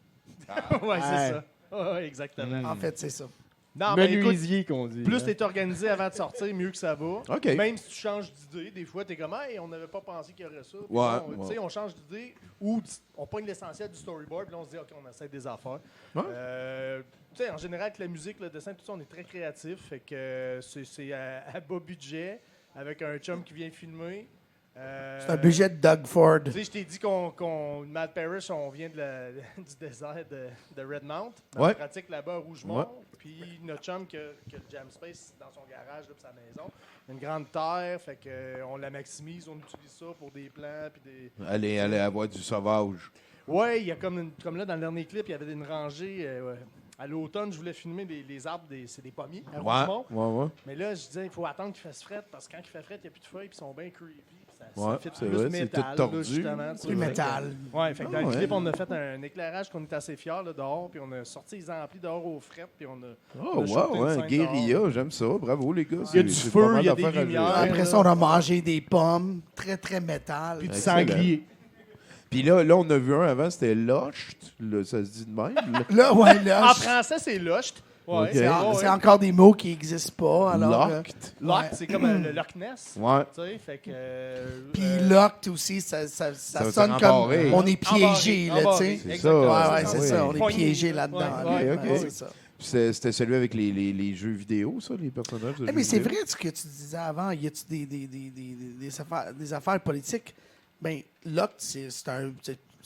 Oui, c'est ça. Ouais, exactement. En fait, c'est ça. Non, menuisier qu'on dit. Plus t'es organisé avant de sortir, mieux que ça va. OK. Même si tu changes d'idée, des fois, t'es comme « Hey, on n'avait pas pensé qu'il y aurait ça. » Ouais. On change d'idée ou on pogne l'essentiel du storyboard, puis là, on se dit « OK, on essaie des affaires. Ouais. En général, avec la musique, le dessin, tout ça, on est très créatif. Fait que c'est à bas budget, avec un chum qui vient filmer. C'est un budget de Doug Ford. Tu sais, je t'ai dit Mad Parrish, on vient du désert de Redmount. On pratique là-bas à Rougemont. Ouais. Puis notre chum qui a le Jam Space dans son garage, là, pour sa maison. Une grande terre, fait qu'on la maximise, on utilise ça pour des plants. Puis des... Allez avoir du sauvage. Oui, il y a comme là, dans le dernier clip, il y avait une rangée. À l'automne, je voulais filmer les arbres, c'est des pommiers à Rougemont. Ouais. Mais là, je disais, il faut attendre qu'il fasse fret, parce que quand il fait fret, il n'y a plus de feuilles, puis ils sont bien creepy. Ouais, fait c'est plus vrai, métal, c'est tout tordu. là, justement. Plus métal. Ouais, fait que dans le clip, on a fait un éclairage qu'on est assez fiers là, dehors, puis on a sorti les amplis dehors aux frettes, puis on a shooté une scène guérilla, dehors. j'aime ça. Bravo, les gars. Il y a du feu, il y a des lumières. Après ça, on a mangé des pommes, très, très métal. Puis du sanglier. Puis là, on a vu un avant, c'était Locht. Ça se dit de même. Là, ouais, là. En français, c'est Locht. Ouais, Okay. C'est encore des mots qui n'existent pas. Alors, Locked. Locked, c'est comme le Loch Ness. Ouais. Tu sais, fait que... Puis Locked aussi, ça sonne comme embarré. on est piégé, là, tu sais. C'est ça. Ouais, c'est ça. On est piégé là-dedans. Ouais, OK. C'est ça. C'était celui avec les jeux vidéo, ça, les personnages de jeux Mais c'est vidéo? vrai ce que tu disais avant. Y a-tu des affaires politiques? Ben, Locked, c'est un...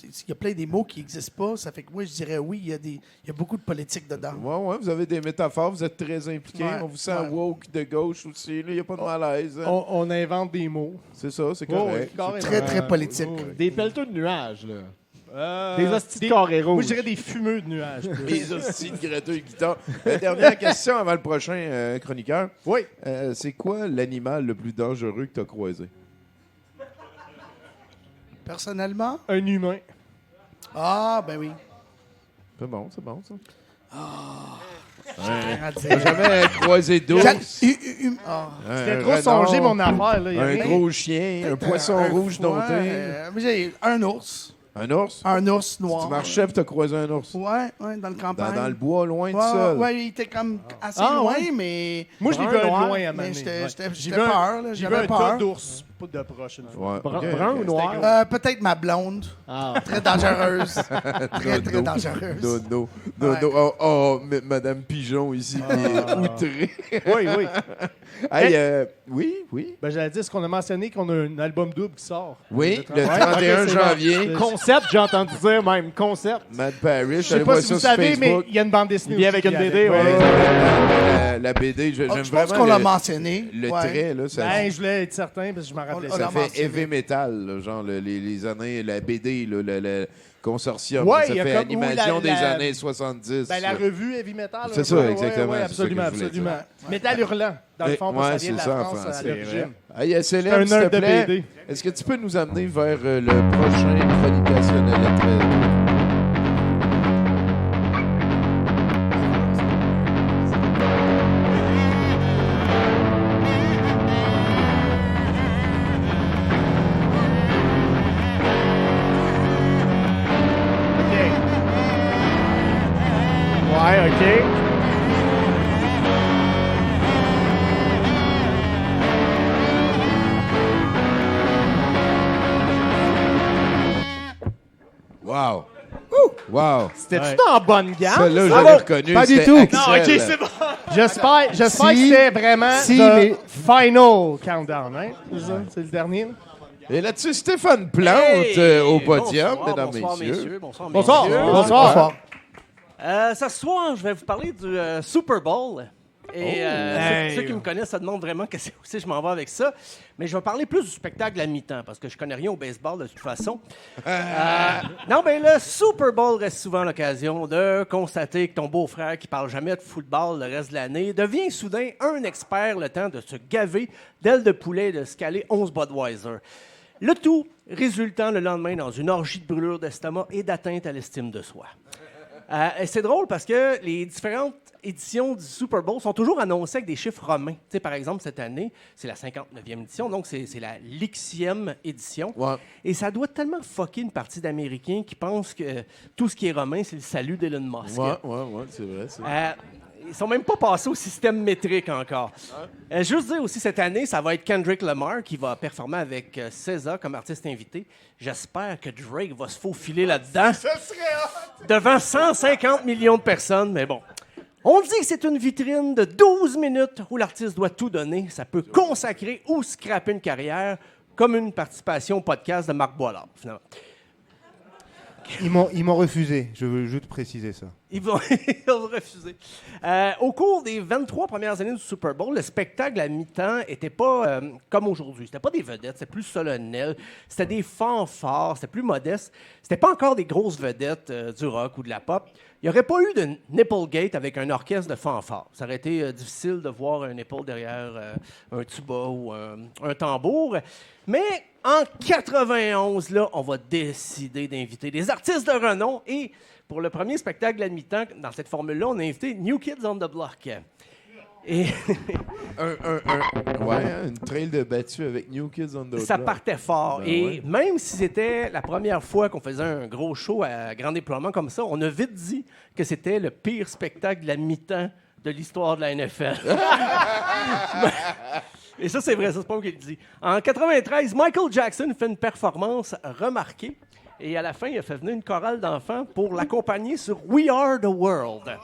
Il y a plein des mots qui n'existent pas. Ça fait que moi, je dirais oui, il y a beaucoup de politique dedans. Ouais, vous avez des métaphores, vous êtes très impliqués. Ouais, On vous sent woke de gauche aussi. Il n'y a pas de malaise. Hein. On invente des mots. C'est ça, c'est correct. Très, très politique. Des pelleteux de nuages, là. Des hosties de des carrés rouges. Moi, je dirais des fumeux de nuages. Les hosties de gratteux et guitare. Dernière question avant le prochain chroniqueur. Oui. C'est quoi l'animal le plus dangereux que tu as croisé? Personnellement? Un humain. Ah, ben oui. C'est bon, ça. J'ai jamais croisé d'ours. C'était trop songé, mon affaire. Là. Un gros chien, un poisson rouge dompté. Un ours. Un ours? Un ours noir. Tu marchais et tu as croisé un ours? Ouais, dans le campagne. Dans le bois, loin de seul? Ouais, il était comme assez loin, mais... Moi, je l'ai vu un loin à mais m'amener. j'avais peur. J'ai vu un tas d'ours, pas d'approche une fois. Brun ou noir? Peut-être ma blonde. Très dangereuse. Très dangereuse. Non. Ouais. Madame Pigeon ici qui est outrée. Oui. Hey, oui. Ben, j'allais dire, est-ce qu'on a mentionné qu'on a un album double qui sort? Oui, le Ouais, 31 ok, c'est janvier. bon. Concept, j'ai entendu dire même. Concept. Matt Parrish, Je sais allez pas voir si ça vous sur savez, mais Facebook. il y a une bande dessinée. Il vient aussi avec une qui est BD, ouais. La BD, j'aime Je pense vraiment qu'on l'a mentionné. le Ouais. trait. Là, ça, Ben, je voulais être certain parce que je m'en rappelais. On ça l'a fait mentionné. heavy metal, là, genre les années, la BD, là, le consortium. Ouais, ça il y a fait comme- animation ou des la- années 70. Ben, la là. revue Heavy Metal. C'est un ça, peu, exactement, Ouais, c'est absolument, ça que je voulais absolument. Métal hurlant, dans le fond, parce que ça vient de la c'est ça en France à français. l'origine. Hey, SLM, C'est un s'il te nerd de plaît, BD. est-ce que tu peux nous amener vers le prochain chronication de la lettre? Ouais, OK. Wow! Wow! C'était-tu dans bonne gamme? Celle-là, je ça? l'avais reconnu. Pas du c'était tout. Axel. Non, OK, c'est bon. J'espère que Si, c'était vraiment si, the mais- final countdown, hein? C'est ça? C'est le dernier? Et là-dessus, Stéphane Plante au podium, mesdames, messieurs. Bonsoir, Bonsoir. messieurs. Bonsoir. Ce soir, je vais vous parler du Super Bowl. Et ceux qui me connaissent se demandent vraiment que c'est aussi je m'en vais avec ça. Mais je vais parler plus du spectacle à mi-temps parce que je connais rien au baseball de toute façon. Non, mais le Super Bowl reste souvent l'occasion de constater que ton beau-frère qui parle jamais de football le reste de l'année devient soudain un expert le temps de se gaver d'ailes de poulet et de se caler 11 Budweiser. Le tout résultant le lendemain dans une orgie de brûlure d'estomac et d'atteinte à l'estime de soi. Et c'est drôle parce que les différentes éditions du Super Bowl sont toujours annoncées avec des chiffres romains. Tu sais, par exemple, cette année, c'est la 59e édition, donc c'est la Lixième édition. Ouais. Et ça doit tellement fucker une partie d'Américains qui pensent que tout ce qui est romain, c'est le salut d'Elon Musk. Ouais, c'est vrai. Ils sont même pas passés au système métrique encore. Juste dire aussi, cette année, ça va être Kendrick Lamar qui va performer avec SZA comme artiste invité. J'espère que Drake va se faufiler là-dedans. Devant 150 millions de personnes, mais bon. On dit que c'est une vitrine de 12 minutes où l'artiste doit tout donner. Ça peut consacrer ou scraper une carrière, comme une participation au podcast de Marc Boilard, finalement. Ils m'ont refusé. Je veux juste préciser ça. Ils vont refuser. Au cours des 23 premières années du Super Bowl, le spectacle à mi-temps n'était pas comme aujourd'hui. C'était pas des vedettes, c'était plus solennel. C'était des fanfares, c'était plus modeste. C'était pas encore des grosses vedettes du rock ou de la pop. Il n'y aurait pas eu de Nipplegate avec un orchestre de fanfares. Ça aurait été difficile de voir un épaule derrière un tuba ou un tambour. Mais en 91, là, on va décider d'inviter des artistes de renom. Et pour le premier spectacle à mi-temps, dans cette formule-là, on a invité New Kids on the Block. Et Une trail de battu avec New Kids on the Block. ça partait fort. Ben Et ouais. même si c'était la première fois qu'on faisait un gros show à grand déploiement comme ça, on a vite dit que c'était le pire spectacle de la mi-temps de l'histoire de la NFL. Et ça, c'est vrai, ça, c'est pas moi qui le dis. En 93, Michael Jackson fait une performance remarquée. Et à la fin, il a fait venir une chorale d'enfants pour l'accompagner sur We Are the World.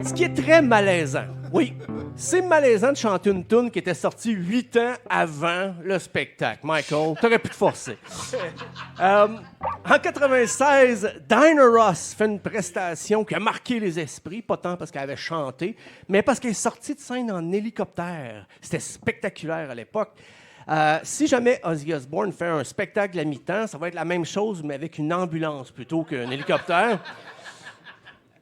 Ce qui est très malaisant. Oui, c'est malaisant de chanter une tune qui était sortie 8 ans avant le spectacle. Michael, t'aurais pu te forcer. En 96, Diana Ross fait une prestation qui a marqué les esprits, pas tant parce qu'elle avait chanté, mais parce qu'elle est sortie de scène en hélicoptère. C'était spectaculaire à l'époque. Si jamais Ozzy Osbourne fait un spectacle à mi-temps, ça va être la même chose, mais avec une ambulance plutôt qu'un hélicoptère.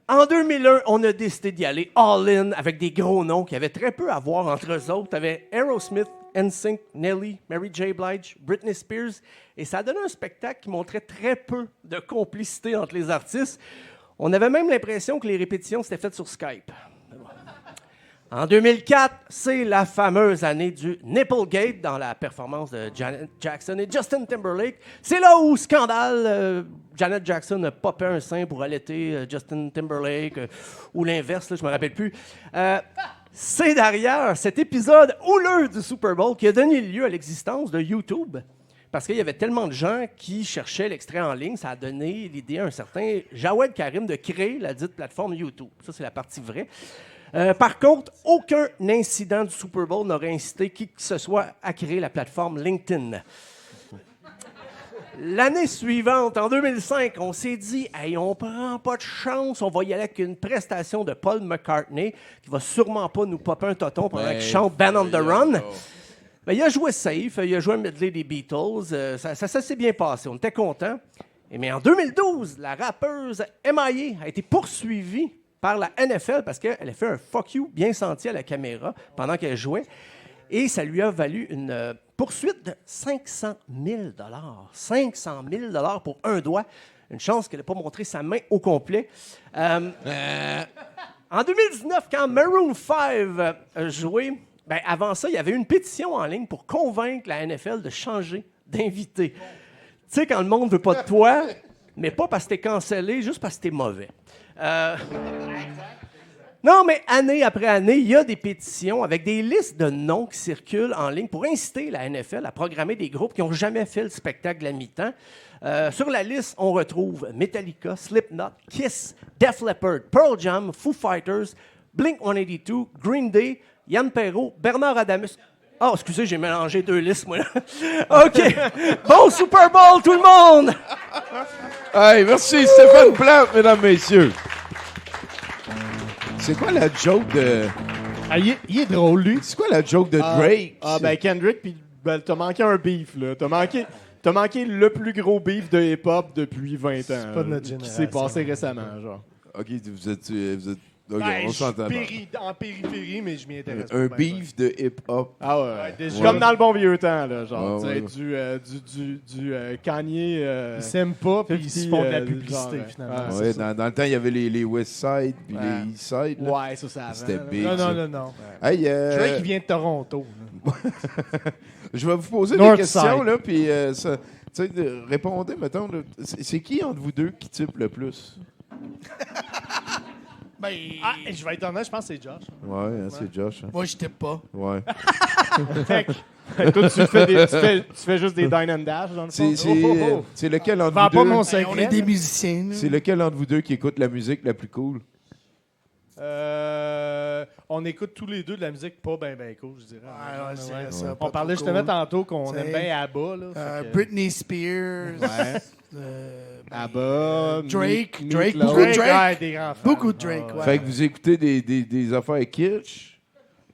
En 2001, on a décidé d'y aller all-in avec des gros noms qui avaient très peu à voir entre eux autres. Tu avais Aerosmith, NSYNC, Nelly, Mary J. Blige, Britney Spears. Et ça a donné un spectacle qui montrait très peu de complicité entre les artistes. On avait même l'impression que les répétitions s'étaient faites sur Skype. En 2004, c'est la fameuse année du Nipplegate dans la performance de Janet Jackson et Justin Timberlake. C'est là où, scandale, Janet Jackson a popé un sein pour allaiter Justin Timberlake, ou l'inverse, là, je ne me rappelle plus. C'est d'ailleurs cet épisode houleux du Super Bowl qui a donné lieu à l'existence de YouTube. parce qu'il y avait tellement de gens qui cherchaient l'extrait en ligne, ça a donné l'idée à un certain Jawed Karim de créer la dite plateforme YouTube. Ça, c'est la partie vraie. Par contre, aucun incident du Super Bowl n'aurait incité qui que ce soit à créer la plateforme LinkedIn. L'année suivante, en 2005, on s'est dit « Hey, on prend pas de chance, on va y aller avec une prestation de Paul McCartney qui va sûrement pas nous popper un toton pendant qu'il chante Band on the Run. » Ben, il a joué safe, il a joué un medley des Beatles, ça s'est bien passé, on était contents. Mais en 2012, la rappeuse MIA a été poursuivie par la NFL parce qu'elle a fait un « fuck you » bien senti à la caméra pendant qu'elle jouait. Et ça lui a valu une poursuite de 500 000 500 000 pour un doigt. Une chance qu'elle n'ait pas montré sa main au complet. En 2019, quand Maroon 5 a joué, ben avant ça, il y avait une pétition en ligne pour convaincre la NFL de changer d'invité. Tu sais, quand le monde ne veut pas de toi, mais pas parce que t'es cancellé, juste parce que t'es mauvais. Non, mais année après année, il y a des pétitions avec des listes de noms qui circulent en ligne pour inciter la NFL à programmer des groupes qui n'ont jamais fait le spectacle de la mi-temps. Sur la liste, on retrouve Metallica, Slipknot, Kiss, Def Leppard, Pearl Jam, Foo Fighters, Blink-182, Green Day, Yann Perrault, Bernard Adamus. Oh, excusez, j'ai mélangé deux listes, moi. OK. Bon Super Bowl, tout le monde! Hey, merci Stéphane Plante, mesdames, messieurs. C'est quoi la joke de... Ah, il est drôle, lui. C'est quoi la joke de Drake? Ben Kendrick, puis ben, t'as manqué un beef, là. T'as manqué le plus gros beef de hip-hop depuis 20 ans. C'est pas de notre qui génération. s'est passé récemment, genre. OK, vous êtes OK, Ben, on s'entend. en périphérie, mais je m'y intéresse Un pas. beef de hip-hop. Ah ouais. déjà. Comme dans le bon vieux temps, là, genre. Ouais, Du Kanye... Ils s'aiment pas, puis ils se font de la 50, publicité, genre, finalement. Ouais, dans le temps, il y avait les West Side puis les East Side. Là. Ouais, ça avant. C'était là. big. Non, ça. non. Hey, Drake, il vient de Toronto. là. je vais vous poser North des questions, Side. là, puis répondez, mettons. Là, c'est qui entre vous deux qui type le plus? Ben, Je vais être honnête, je pense que c'est Josh. Ouais, hein, c'est Josh. Hein. moi, je t'aime pas. Ouais. Toi, tu fais juste des dine and dash, dans le fond? C'est lequel entre Vends vous pas deux? mon On secret. est des musiciens. là. C'est lequel entre vous deux qui écoute la musique la plus cool? On écoute tous les deux de la musique pas ben cool, je dirais. Ouais, je dirais ça, On pas parlait trop justement cool. tantôt qu'on T'sais, aime bien ABBA. Là, fait que- Britney Spears. Ouais. ABBA, Drake. Meatloaf. Beaucoup de Drake. ouais, des grands fans. Beaucoup de Drake, ouais. Fait que vous écoutez des affaires kitsch,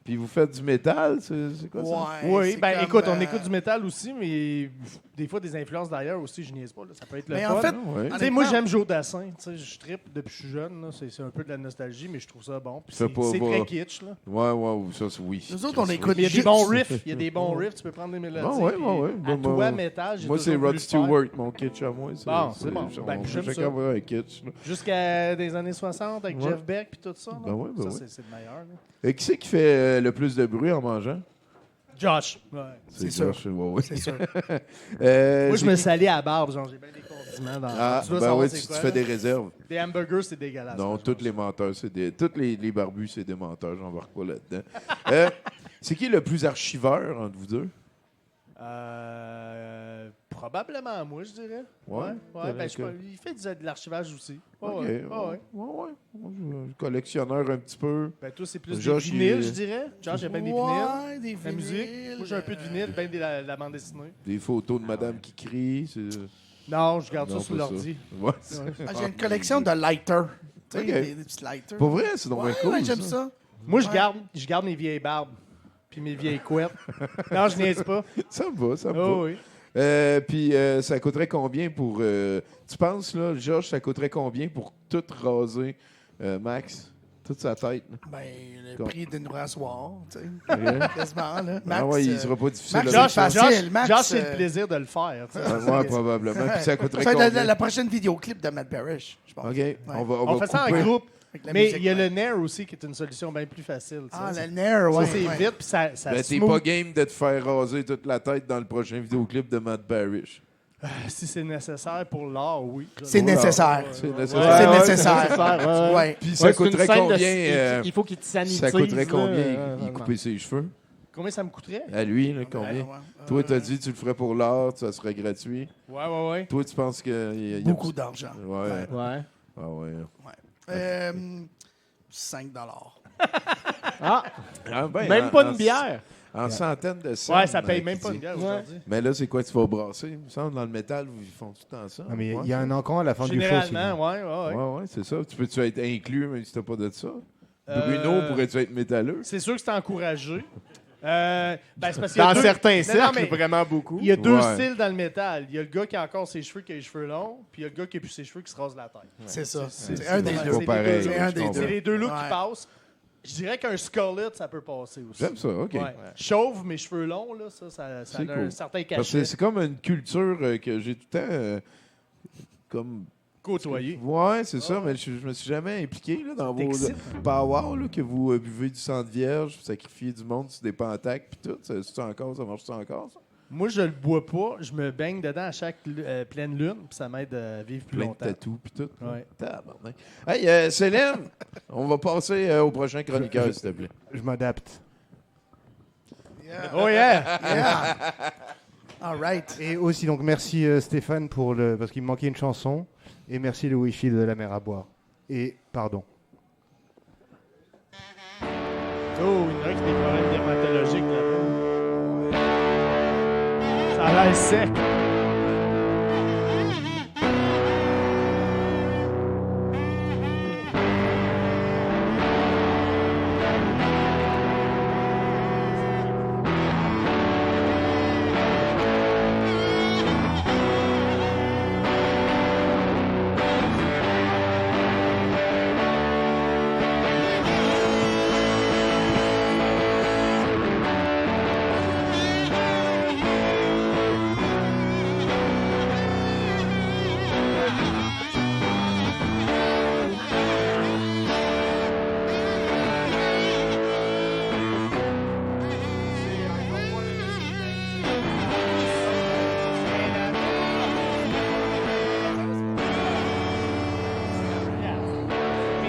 puis vous faites du métal, c'est quoi ça? Ouais, Oui, c'est ben comme, écoute, on écoute du métal aussi, mais des fois des influences d'ailleurs aussi, je niaise pas. Là, ça peut être le Mais fun. en fait, Ouais. Tu sais, moi j'aime Joe Dassin, tu sais, je trippe depuis que je suis jeune, là, c'est un peu de la nostalgie, mais je trouve ça bon. Puis Fais c'est pas- c'est pas- très kitsch. Là. Ouais, ça, c'est oui. Nous autres, on écoute Mais il y a des juste- bons riffs, il y a des bons riffs, tu peux prendre des mélodies. Ah ouais, puis ouais. À Bon, toi, moi- métal, j'ai Moi, c'est toujours Rod voulu le faire. Stewart, mon kitsch à moi. Bon, c'est bon. Ben, j'aime chacun ça. va un kitsch. Là. Jusqu'à des années 60 avec Ouais. Jeff Beck puis tout ça. là. Ben ouais, ben ça, ouais. c'est le meilleur. Là. Et qui c'est qui fait le plus de bruit en mangeant? Josh. Ouais. C'est sûr. Josh, ouais. C'est sûr. Moi, je me salis à la barbe, genre j'ai bien des condiments dans Ah, tu dois ben savoir oui, c'est tu quoi, fais là. des réserves. Des hamburgers, c'est dégueulasse. Non, moi, tous je les menteurs, tous les barbus, c'est des menteurs. J'embarque pas là-dedans. C'est qui le plus archiveur entre vous deux? Probablement moi, je dirais. Ouais. Ben, il fait de l'archivage aussi. Ok. Ouais. Ouais. Moi, je collectionneur un petit peu. Ben, toi, c'est plus Josh, des vinyles, il- je dirais. Josh, j'ai bien des Ouais, vinyles. des La musique. vinyles, Moi, j'ai un peu de vinyle, bien de la bande dessinée. Des photos de madame qui crie. Non, je garde Non, ça sur pas l'ordi. Ouais. J'ai une collection de lighters. Tu sais, Ok. des petits lighters. Pour vrai, c'est donc Ouais, bien cool. ouais, j'aime ça. Moi, Ouais. je garde mes vieilles barbes. Puis mes vieilles couettes. Non, je niaise pas. Ça me va, ça me Oh, va. oui. Puis ça coûterait combien pour... tu penses, là, Georges, ça coûterait combien pour tout raser, Max? Toute sa tête? Là? Ben, le Comme- prix d'une rasoir, tu sais. Ouais. Quasiment, là. Max, Ah ouais, il sera pas difficile. Max, à Josh, faire. facile. Max, Josh, c'est le plaisir de le faire. tu sais. Ouais, probablement. Puis ça coûterait Ça va être combien? la prochaine vidéoclip de Matt Parrish, je pense. OK, Ouais. On fait ça en couper. groupe. Avec la Mais musique, il y a ouais. le Nair aussi qui est une solution bien plus facile. tu Ah, sais. le Nair, ouais. Ça, c'est ouais. vite, puis ça Ben, t'es smooth. pas game de te faire raser toute la tête dans le prochain vidéoclip de Matt Parrish. Si c'est nécessaire pour l'art, oui. C'est nécessaire. C'est Ouais. nécessaire. C'est Ouais, nécessaire. Ouais. Puis Ouais, ça c'est une coûterait scène de- combien? il faut qu'il te sanitise. Ça coûterait là, combien y vraiment. couper ses cheveux? Combien ça me coûterait? À lui, là, combien? Toi, t'as dit que tu le ferais pour l'art, ça serait gratuit. Ouais. Toi, tu penses que... Beaucoup d'argent. Ouais. Ouais. Ah ouais. 5 Ah! Ben, Même pas une bière. En centaines de cents. Ouais, ça paye même pas une bière aujourd'hui. Mais là, c'est quoi tu vas brasser? Il me semble, dans le métal, ils font tout le temps ça. Ah, mais il y a un encan à la fin du show. Généralement, ouais. Ouais, c'est ça. Tu peux-tu être inclus même si t'as pas de ça? Bruno, pourrais-tu être métalleux? C'est sûr que c'est encouragé. C'est parce qu'il y Dans a deux- certains Non, cercles, mais vraiment beaucoup. Il y a deux Ouais. styles dans le métal. Il y a le gars qui a encore ses cheveux, qui a les cheveux longs, puis il y a le gars qui a plus ses cheveux, qui se rase la tête. C'est ça. C'est C'est un des pas deux. pareil, C'est un je des comprends. deux. C'est les deux looks Ouais. qui passent. Je dirais qu'un skullet, ça peut passer aussi. J'aime ça, OK. Ouais. Chauve, mais cheveux longs, là, ça C'est a un cool. certain Parce que cachet. c'est comme une culture que j'ai tout le temps comme... Côtoyé. Ouais, c'est ça, mais je me suis jamais impliqué là, dans vos T'excites? powwows là, que vous buvez du sang de vierge, vous sacrifiez du monde sur des pentacles puis tout. Ça marche-tu encore, ça? Moi, je le bois pas. Je me baigne dedans à chaque pleine lune, puis ça m'aide à vivre plus Plein longtemps. de tatous puis tout. Ouais. Tabarnak. Hey, Célène, on va passer au prochain chroniqueur, s'il te plaît. Je m'adapte. Oh yeah! All right. Et aussi, donc, merci Stéphane parce qu'il me manquait une chanson. Et merci le Wi-Fi de la mer à boire. Et pardon. Oh, il y en a qui ont des problèmes dermatologiques là-bas. Ça a l'air sec.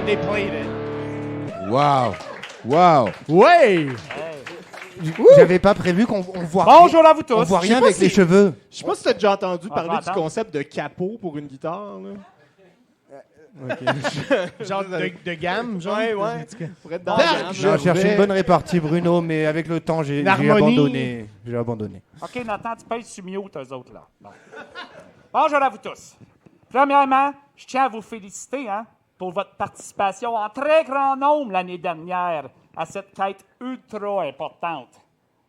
They played it. Wow! Wow! Ouais! J'avais pas prévu qu'on voit Bonjour à vous tous. on voit Je sais rien pas avec si- les cheveux. Je sais pas si t'as déjà entendu Ah, parler du attends. concept de capot pour une guitare. Là. Genre de gamme, genre. Ouais. Pour être dans Dark, la gamme. Je cherchais une bonne répartie, Bruno, mais avec le temps, j'ai L'harmonie. abandonné. J'ai abandonné. OK, Nathan, tu pèses sur mute, eux autres, là. Bon. Bonjour à vous tous. Premièrement, je tiens à vous féliciter pour votre participation en très grand nombre l'année dernière à cette quête ultra importante.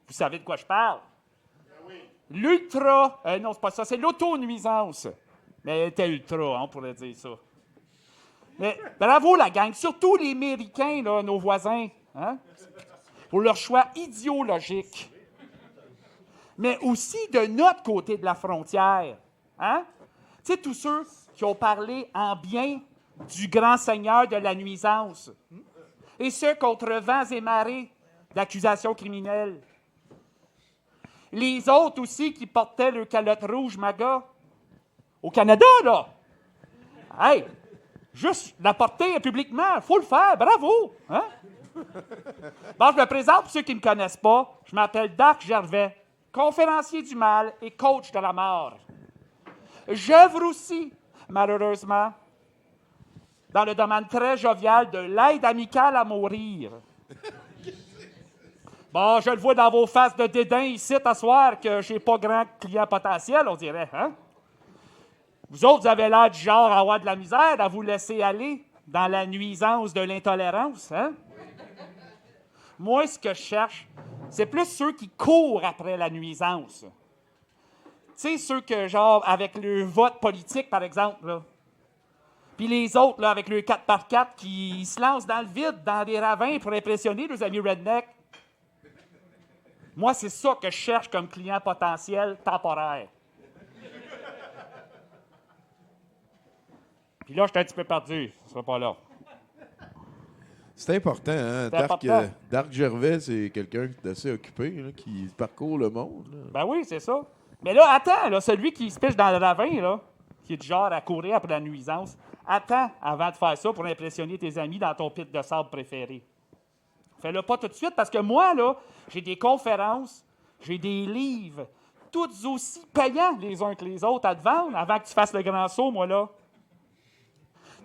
Vous savez de quoi je parle? L'ultra... non, c'est pas ça, c'est l'auto-nuisance. Mais elle était ultra, on pourrait dire ça. Mais bravo, la gang, surtout les Américains, là, nos voisins, pour leur choix idéologique. Mais aussi de notre côté de la frontière. Tu sais, tous ceux qui ont parlé en bien du grand seigneur de la nuisance. Et ce, contre vents et marées d'accusations criminelles. Les autres aussi qui portaient le calotte rouge MAGA. Au Canada, là. Hey, juste la porter publiquement, faut le faire, bravo. Bon, je me présente pour ceux qui ne me connaissent pas. Je m'appelle Dark Gervais, conférencier du mal et coach de la mort. J'œuvre aussi, malheureusement, dans le domaine très jovial de l'aide amicale à mourir. Bon, je le vois dans vos faces de dédain ici, à soir, que j'ai pas grand client potentiel, on dirait, Vous autres, vous avez l'air du genre à avoir de la misère, à vous laisser aller dans la nuisance de l'intolérance, Moi, ce que je cherche, c'est plus ceux qui courent après la nuisance. Tu sais, ceux que, genre, avec le vote politique, par exemple, là. Puis les autres, là, avec le 4x4, qui se lancent dans le vide, dans des ravins pour impressionner nos amis redneck. Moi, c'est ça que je cherche comme client potentiel temporaire. Puis là, je suis un petit peu perdu. Ce sera pas là. C'est important, hein? C'est important. Dark Gervais, c'est quelqu'un d'assez occupé, là, qui parcourt le monde. Là. Ben oui, c'est ça. Mais là, attends, là, celui qui se piche dans le ravin, là, qui est du genre à courir après la nuisance, attends avant de faire ça pour impressionner tes amis dans ton pit de sable préféré. Fais-le pas tout de suite parce que moi, là, j'ai des conférences, j'ai des livres, tous aussi payants les uns que les autres à te vendre avant que tu fasses le grand saut, moi, là.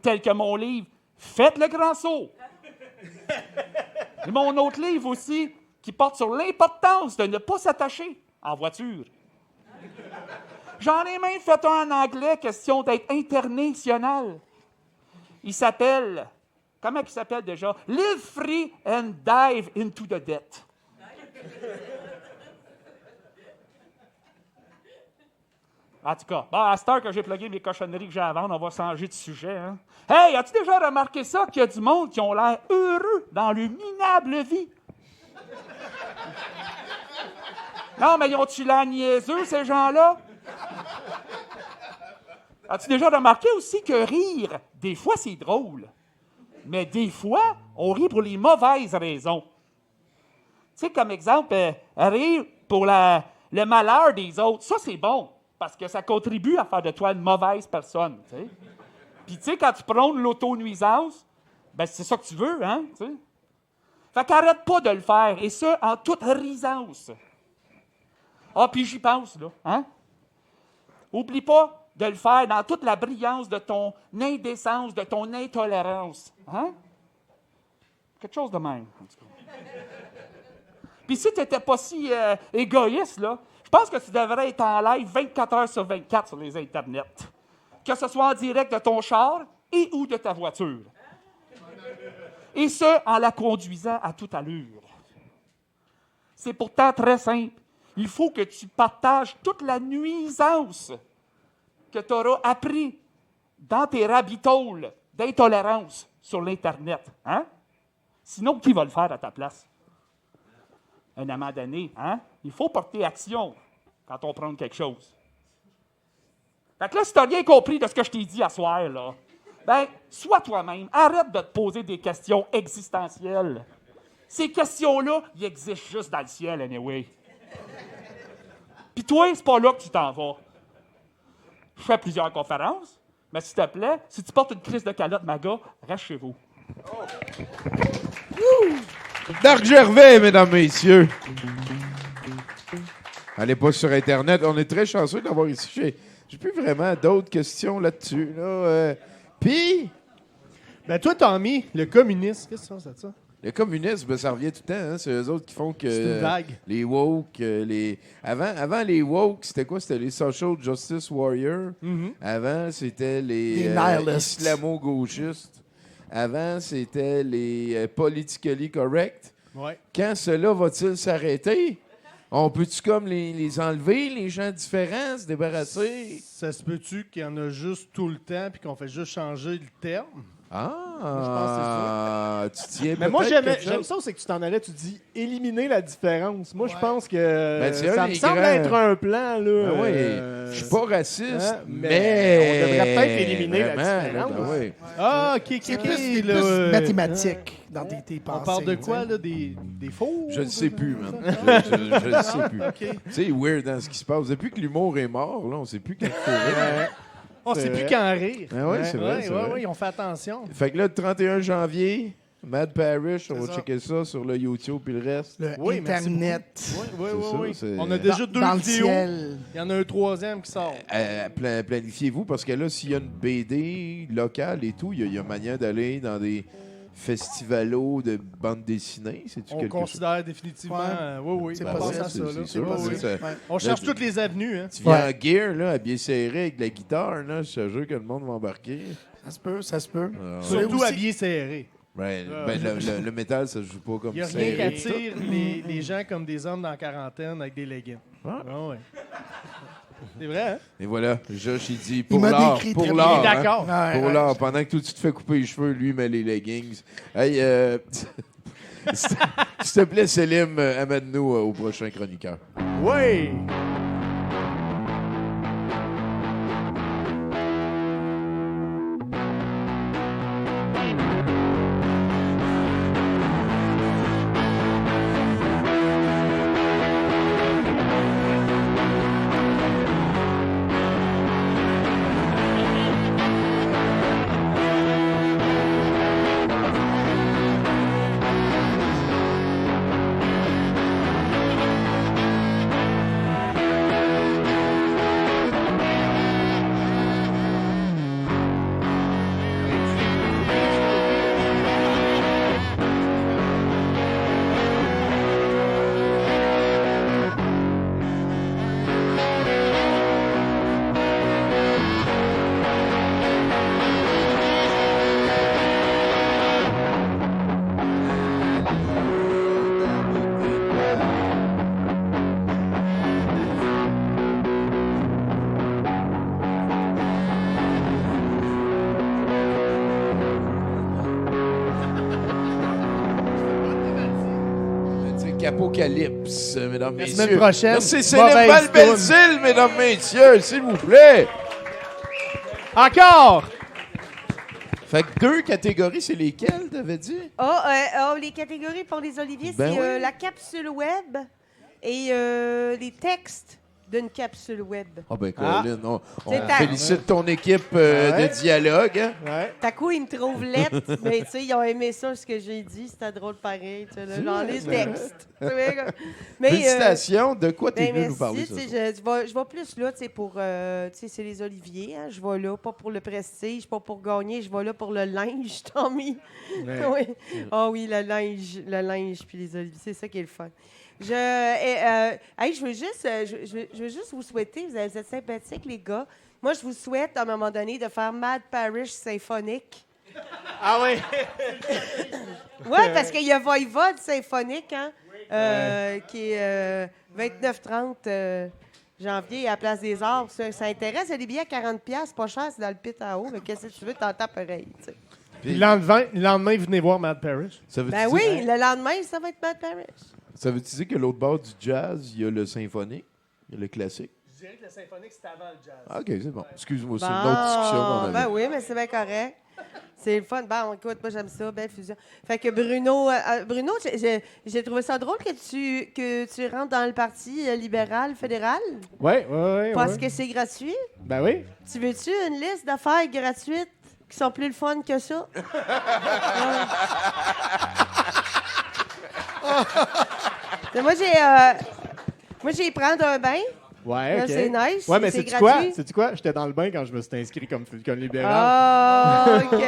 Tel que mon livre, Faites le grand saut. Et mon autre livre aussi, qui porte sur l'importance de ne pas s'attacher en voiture. J'en ai même fait un en anglais, question d'être international. Il s'appelle, comment il s'appelle déjà? Live free and dive into the debt. En tout cas, à cette heure que j'ai plugué mes cochonneries que j'ai à vendre, on va changer de sujet. Hein? Hey, as-tu déjà remarqué ça, qu'il y a du monde qui ont l'air heureux dans leur minable vie? Non, mais ils ont-tu l'air niaiseux, ces gens-là? As-tu déjà remarqué aussi que rire, des fois, c'est drôle. Mais des fois, on rit pour les mauvaises raisons. Tu sais, comme exemple, rire pour le malheur des autres, ça, c'est bon. Parce que ça contribue à faire de toi une mauvaise personne, tu sais. Puis, tu sais, quand tu prônes l'auto-nuisance, ben c'est ça que tu veux, hein, tu sais. Fait qu'arrête pas de le faire, et ça, en toute risance. Ah, puis j'y pense, là, hein. Oublie pas de le faire dans toute la brillance de ton indécence, de ton intolérance, hein. Quelque chose de même, en tout cas. Puis si tu n'étais pas si égoïste, là, je pense que tu devrais être en live 24 heures sur 24 sur les internets. Que ce soit en direct de ton char et ou de ta voiture. Et ce, en la conduisant à toute allure. C'est pourtant très simple. Il faut que tu partages toute la nuisance que tu auras appris dans tes rabitoles d'intolérance sur l'Internet. Hein? Sinon, qui va le faire à ta place? Un moment donné, hein? Il faut porter action quand on prend quelque chose. Fait que là, si tu n'as rien compris de ce que je t'ai dit à soir, là, ben, sois toi-même. Arrête de te poser des questions existentielles. Ces questions-là, ils existent juste dans le ciel, anyway. Puis toi, c'est pas là que tu t'en vas. Je fais plusieurs conférences, mais s'il te plaît, si tu portes une crise de calotte, ma gars, reste chez vous. Dark Gervais, mesdames, messieurs. Allez pas sur Internet. On est très chanceux d'avoir ici. J'ai plus vraiment d'autres questions là-dessus. Là. Puis... Ben toi, Tommy, le communiste, qu'est-ce que c'est ça? Le communisme, ça revient tout le temps. Hein? C'est eux autres qui font que... C'est une vague. Les woke, Avant les woke, c'était quoi? C'était les social justice warriors. Mm-hmm. Avant, c'était les islamo-gauchistes. Avant, c'était les politically correct. Ouais. Quand cela va-t-il s'arrêter? On peut-tu comme les enlever, les gens différents, se débarrasser? Ça se peut-tu qu'il y en a juste tout le temps puis qu'on fait juste changer le terme? Ah! Moi, je pense que c'est ça. Tu tiens Mais moi, peut-être j'aime ça, c'est que tu t'en allais, tu dis éliminer la différence. Moi, je pense que Ben, c'est ça un me des semble grands- être un plan, là. Ben oui, je suis pas raciste, hein, mais... on devrait peut-être éliminer la Vraiment, différence. là, ben oui. Ah, OK, C'est plus mathématique dans tes pensées. On parle de quoi, là? Des faux? Je ne sais plus, man. Je ne sais plus. OK. Tu sais, weird dans ce qui se passe. Depuis que l'humour est mort, là, on ne sait plus quand il faut rire. On sait plus quand rire. Ah ouais, c'est vrai, c'est vrai. Oui, on fait attention. Fait que là, le 31 janvier, Mad Parish, on va ça. checker ça sur le YouTube puis le reste. Le Oui, merci Internet. Oui, C'est ça, oui. c'est- On a déjà deux Dans le vidéos. ciel. Il y en a un troisième qui sort. Planifiez-vous, parce que là, s'il y a une BD locale et tout, il y a manière d'aller dans des festivalos de bande dessinée. C'est-tu On quelque chose? considère définitivement... oui, C'est on possible, pense à ça. c'est Là. sûr, Oui, c'est oui. ça. Ouais. On cherche Là, toutes les avenues. Hein. Tu viens en gear, là, habillé serré avec la guitare, là, je te jure que le monde va embarquer. Ça se peut, ça se peut. Ah, Surtout aussi- habillé serré. Ben, le métal, ça se joue pas comme Il n'y a ça. rien qui attire les gens comme des hommes dans la quarantaine avec des leggings. Ah. Ouais. C'est vrai, hein? Et voilà, Josh, il dit Il pour m'a l'art, décrit pour très l'art. bien. hein. D'accord. Ouais, Pour ouais. l'art. Pendant que toi, tu te fais couper les cheveux, lui, il met les leggings. Hey, s'il te plaît, Selim, amène-nous au prochain chroniqueur. Oui! Apocalypse, mesdames, La messieurs. semaine prochaine, Merci, Céline mauvaise Val-Belzile, mesdames, messieurs, s'il vous plaît. Encore! Fait que 2 catégories, c'est lesquelles, t'avais dit? Les catégories pour les oliviers, Ben c'est oui. la capsule web et les textes d'une capsule web. Ah ben, Colin, on C'est ta- félicite ton équipe de dialogue. Hein? Ouais. T'as coup, ils me trouvent lettre, mais tu sais, ils ont aimé ça, ce que j'ai dit. C'était drôle pareil, tu sais, là, genre les textes. Tu sais, comme- Mais, Félicitations. De quoi t'es ben, venu nous merci, parler, tu ça? sais, je vais plus là, tu sais, pour, tu sais, c'est les oliviers, hein, je vais là, pas pour le prestige, pas pour gagner, je vais là pour le linge, Tommy. Ouais. Oui. Ah oui, le linge puis les oliviers, c'est ça qui est le fun. Je veux juste vous souhaiter, vous êtes sympathiques, les gars. Moi, je vous souhaite, à un moment donné, de faire Mad Parish symphonique. Ah oui? Oui, parce qu'il y a Voivode symphonique, hein, qui est 29-30 janvier à la Place des Arts. Ça intéresse. Il y a des billets à 40$, pas cher, c'est dans le pit en haut. Mais qu'est-ce que tu veux, t'entends pareil. Tu sais. Puis le lendemain, venez voir Mad Parish. Ben oui, le lendemain, ça va être Mad Parish. Ça veut dire que l'autre bord du jazz, il y a le symphonique, il y a le classique? Je dirais que le symphonique, c'est avant le jazz. Ah, OK, c'est bon. Excuse-moi, c'est une autre discussion. Ben oui, mais c'est bien correct. C'est le fun. Bon, écoute, moi, j'aime ça. Belle fusion. Fait que Bruno, j'ai trouvé ça drôle que tu rentres dans le Parti libéral fédéral. Oui. Parce que c'est gratuit. Ben oui. Tu veux-tu une liste d'affaires gratuites qui sont plus le fun que ça? Moi, j'ai prendre un bain. Ouais, Là, OK. c'est nice. Ouais, mais c'est sais-tu quoi? gratuit. Sais-tu quoi? J'étais dans le bain quand je me suis inscrit comme libéral. Ah, OK.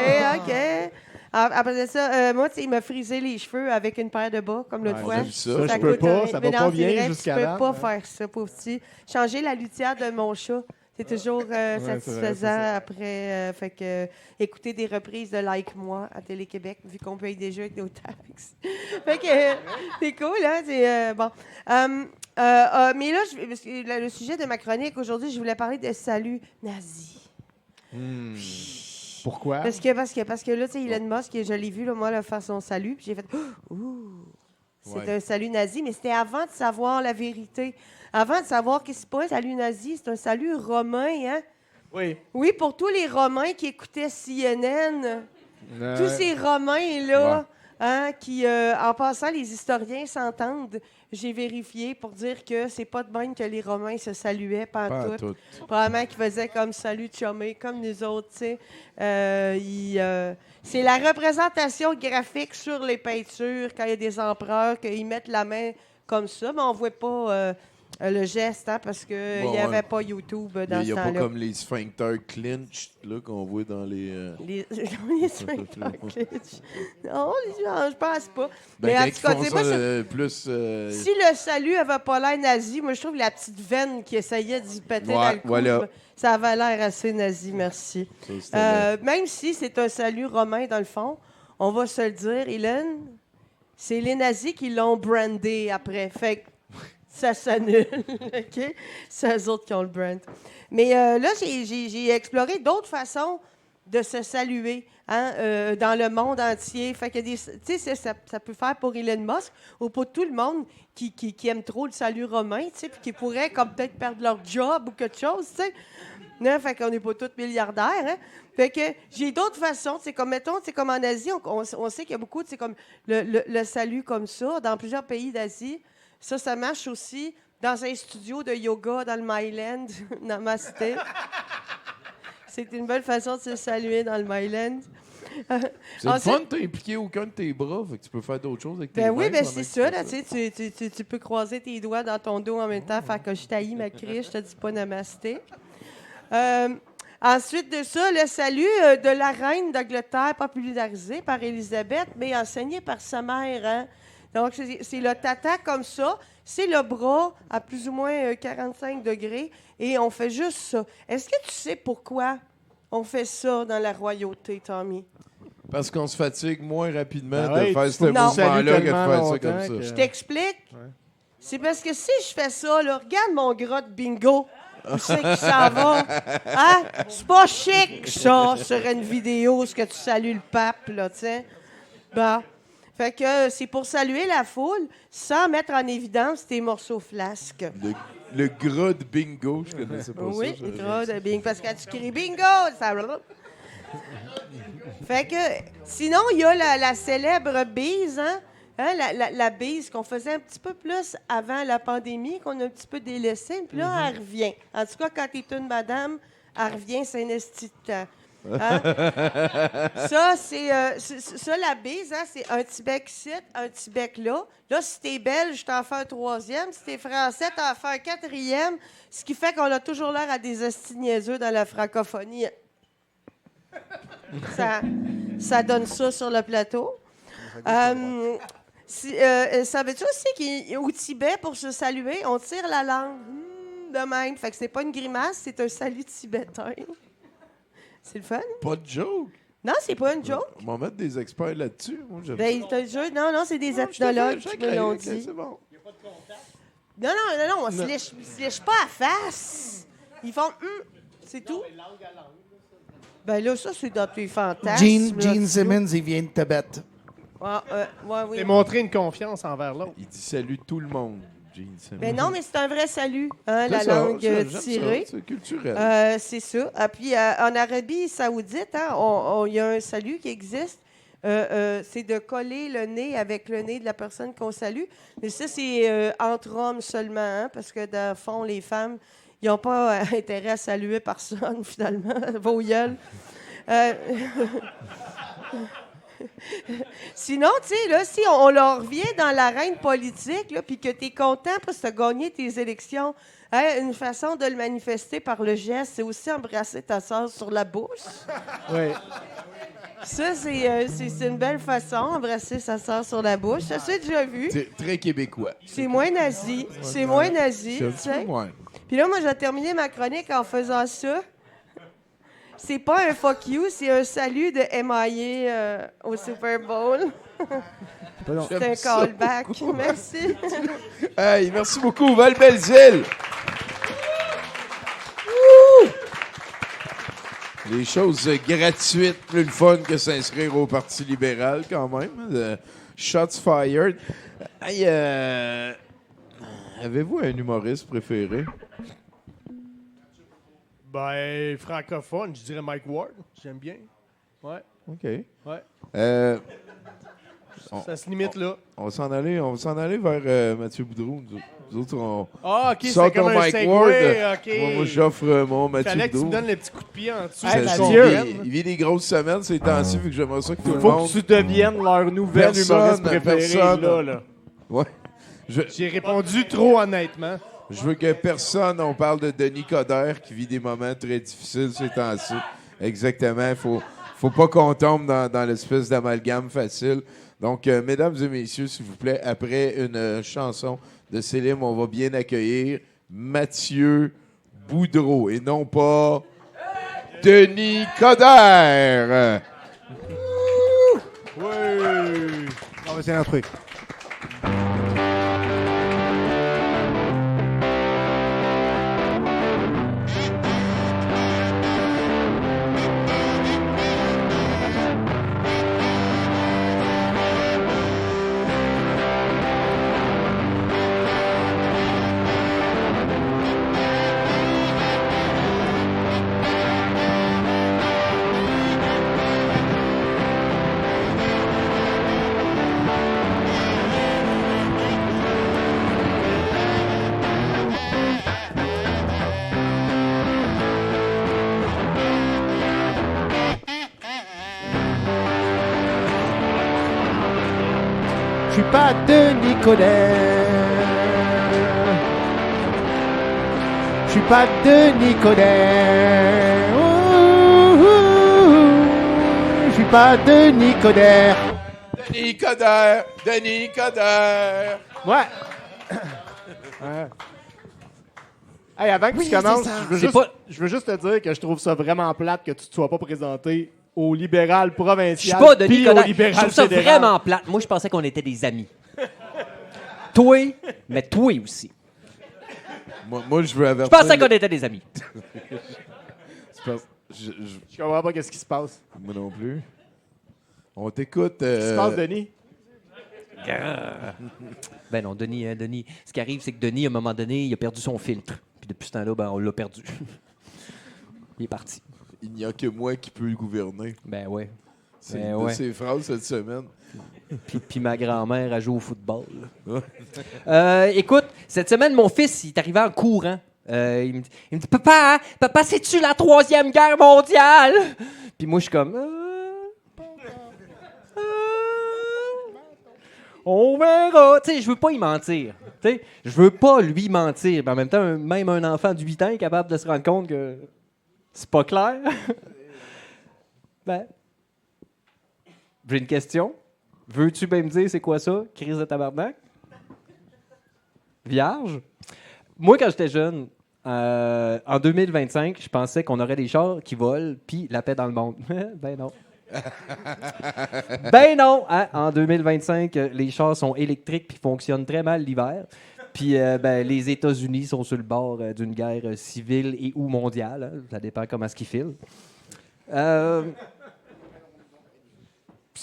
Après ça, moi, tu sais, il m'a frisé les cheveux avec une paire de bas, comme l'autre Ouais, fois. j'ai vu ça. Ça, je peux pas. Ça va mais pas non, bien c'est vrai, jusqu'à tu peux là. pas Ouais. faire ça, pauvre petit. Changer la litière de mon chat. C'est toujours c'est vrai, c'est satisfaisant ça. après. Fait que écouter des reprises de Like Moi à Télé-Québec, vu qu'on paye déjà avec nos taxes. Fait que c'est cool, hein? C'est bon. Mais là, parce que le sujet de ma chronique aujourd'hui, je voulais parler de salut nazi. Pourquoi? Parce que là, tu sais, Elon Musk, je l'ai vu, là, moi, là, faire son salut, puis j'ai fait « Ouh! » C'est Ouais. un salut nazi, mais c'était avant de savoir la vérité. Avant de savoir que c'est pas un salut nazi, c'est un salut romain, hein? Oui. Oui, pour tous les Romains qui écoutaient CNN, tous ces Romains-là, hein, qui, en passant, les historiens s'entendent. J'ai vérifié pour dire que c'est pas de même que les Romains se saluaient Pas pantoute. tout. Probablement qu'ils faisaient comme salut chumé, comme nous autres, tu sais. C'est la représentation graphique sur les peintures quand il y a des empereurs, qu'ils mettent la main comme ça, mais on voit pas le geste, hein, parce qu'il Bon, n'y avait ouais. pas YouTube Il dans n'y ce a pas temps-là. comme les sphincters clenched là, qu'on voit dans les... Les sphincters clench. Non, je pense pas. Ben, Mais quand en ils tout cas, font tu sais, ça, moi, plus... si le salut avait pas l'air nazi, moi, je trouve la petite veine qui essayait d'y péter dans le cou, voilà. ça avait l'air assez nazi, merci. Ça, c'était Même si c'est un salut romain, dans le fond, on va se le dire, Hélène, c'est les nazis qui l'ont brandé après. Fait que ça s'annule, OK? C'est eux autres qui ont le brand. Mais là, j'ai exploré d'autres façons de se saluer, hein, dans le monde entier. Fait que tu sais, ça peut faire pour Elon Musk ou pour tout le monde qui aime trop le salut romain, tu sais, puis qui pourrait comme peut-être perdre leur job ou quelque chose, tu sais. Non, fait qu'on n'est pas tous milliardaires, hein? Fait que j'ai d'autres façons, c'est comme, mettons, c'est comme en Asie, on sait qu'il y a beaucoup, c'est comme le salut comme ça, dans plusieurs pays d'Asie. Ça marche aussi dans un studio de yoga dans le Myland, Namasté. C'est une belle façon de se saluer dans le Myland. C'est le fun, t'as impliqué aucun de tes bras, fait que tu peux faire d'autres choses avec tes Ben mains. oui, ben pendant c'est que tu ça, fais là, tu sais, tu peux croiser tes doigts dans ton dos en même temps, faire que je taillis ma crie, je te dis pas namasté. Ensuite de ça, le salut de la reine d'Angleterre, popularisé par Élisabeth, mais enseigné par sa mère, hein. Donc, c'est le tata comme ça, c'est le bras à plus ou moins 45 degrés, et on fait juste ça. Est-ce que tu sais pourquoi on fait ça dans la royauté, Tommy? Parce qu'on se fatigue moins rapidement Ben de ouais, faire ce non. mouvement-là que de tellement faire ça longtemps comme ça. que- Je t'explique. C'est parce que si je fais ça, là, regarde mon gras de bingo. Où c'est que ça va? Hein? C'est pas chic, ça, sur une vidéo, ce que tu salues le pape, là, tu sais. Bon. Fait que c'est pour saluer la foule sans mettre en évidence tes morceaux flasques. Le gras de bingo, je connaissais pas Oui, ça. le gras de bingo. Parce que quand tu cries bingo, ça. Fait que sinon, il y a la célèbre bise, hein? La bise qu'on faisait un petit peu plus avant la pandémie, qu'on a un petit peu délaissée. Puis là, elle revient. En tout cas, quand tu es une madame, elle revient, c'est un esti de temps. Hein? Ça, ça, la bise, hein, c'est un petit bec ici, un petit bec là. Là, si t'es belge, t'en fais un troisième. Si t'es français, t'en fais un quatrième. Ce qui fait qu'on a toujours l'air à des esti niaiseux dans la francophonie. Ça donne ça sur le plateau. Savais-tu aussi qu'au Tibet, pour se saluer, on tire la langue de même. Fait que c'est pas une grimace, c'est un salut tibétain. C'est le fun? Pas de joke. Non, c'est pas une joke. On va mettre des experts là-dessus. Moi, j'aime Ben, non, c'est des ethnologues qui me l'ont dit. C'est bon. Non, on se lèche pas à face. Ils font c'est tout. Ben là, ça, c'est dans tes fantasmes. Gene Simmons, il vient de Tibet. Oui. C'est montrer une confiance envers l'autre. Il dit salut tout le monde, Gene Simmons. Mais non, mais c'est un vrai salut, hein, la langue tirée. C'est culturel. C'est ça. Ah, puis en Arabie saoudite, hein, il y a un salut qui existe. C'est de coller le nez avec le nez de la personne qu'on salue. Mais ça, c'est entre hommes seulement, hein, parce que dans le fond, les femmes, ils n'ont pas intérêt à saluer personne, finalement. Vos gueules. Sinon, tu sais, là, si on leur revient dans l'arène politique, puis que tu es content parce que tu as gagné tes élections, hein, une façon de le manifester par le geste, c'est aussi embrasser ta sœur sur la bouche. Oui. Ça, c'est une belle façon, embrasser sa sœur sur la bouche. Ça, c'est déjà vu. C'est très québécois. C'est moins nazi. C'est moins nazi, tu sais. Puis là, moi, j'ai terminé ma chronique en faisant ça. C'est pas un fuck you, c'est un salut de MIA au Super Bowl. C'est un callback. Merci. Hey, merci beaucoup, Val Belzile. Les choses gratuites, plus le fun que s'inscrire au Parti libéral, quand même. Shots fired. Hey, avez-vous un humoriste préféré? Ben, francophone, je dirais Mike Ward. J'aime bien. Ouais. OK. Ouais. Ça se limite là. On va s'en aller vers Mathieu Boudreau. Nous autres, on OK, sort c'est comme ton un Mike segue, Ward. OK. Moi, j'offre mon Mathieu Fallait que tu Boudreau. me donnes le petit coup de pied en dessous. Hey, Mathieu. Il vit des grosses semaines ces temps-ci, vu que j'aimerais ça que tout le Faut monde... que tu deviennes leur nouvel humoriste préféré. Là. Ouais. J'ai répondu trop honnêtement. Je veux que personne, on parle de Denis Coderre qui vit des moments très difficiles ces temps-ci. Exactement. Faut pas qu'on tombe dans l'espèce d'amalgame facile. Donc, mesdames et messieurs, s'il vous plaît, après une chanson de Célim, on va bien accueillir Mathieu Boudreau et non pas Denis Coderre. Oui! On va essayer un truc. Je suis pas Denis Coderre. Je suis pas Denis Coderre. Je suis pas Denis Coderre. Denis Coderre. Denis Coderre. Ouais. Hey, avant que tu commences, je veux juste te dire que je trouve ça vraiment plate que tu te sois pas présenté au libéral provincial. Je suis pas Denis puis au Coderre. Je libéral trouve ça fédéral. vraiment plate. Moi, je pensais qu'on était des amis. Toi, mais toi aussi. Moi, je veux Je avertir... pensais qu'on était des amis. Je comprends pas qu'est-ce qui se passe. Moi non plus. On t'écoute. Qu'est-ce qui se passe, Denis? Ben non, Denis. Ce qui arrive, c'est que Denis, à un moment donné, il a perdu son filtre. Puis depuis ce temps-là, ben, on l'a perdu. Il est parti. Il n'y a que moi qui peux le gouverner. Ben ouais. C'est Ben une de ouais. ses phrases cette semaine. Puis ma grand-mère a joué au football. Écoute, cette semaine, mon fils, il est arrivé en courant. Il me dit, Papa, c'est-tu la 3e guerre mondiale? Puis moi, je suis comme... On verra. Tu sais, je veux pas y mentir. Tu sais, je veux pas lui mentir. Mais en même temps, même un enfant de 8 ans est capable de se rendre compte que c'est pas clair. Ben, j'ai une question. Veux-tu bien me dire c'est quoi ça, crise de tabarnak? Vierge? Moi, quand j'étais jeune, en 2025, je pensais qu'on aurait des chars qui volent puis la paix dans le monde. Ben non. Ben non! Hein? En 2025, les chars sont électriques puis fonctionnent très mal l'hiver. Puis ben, les États-Unis sont sur le bord d'une guerre civile et ou mondiale. Hein? Ça dépend comment ce qu'ils filent. Ça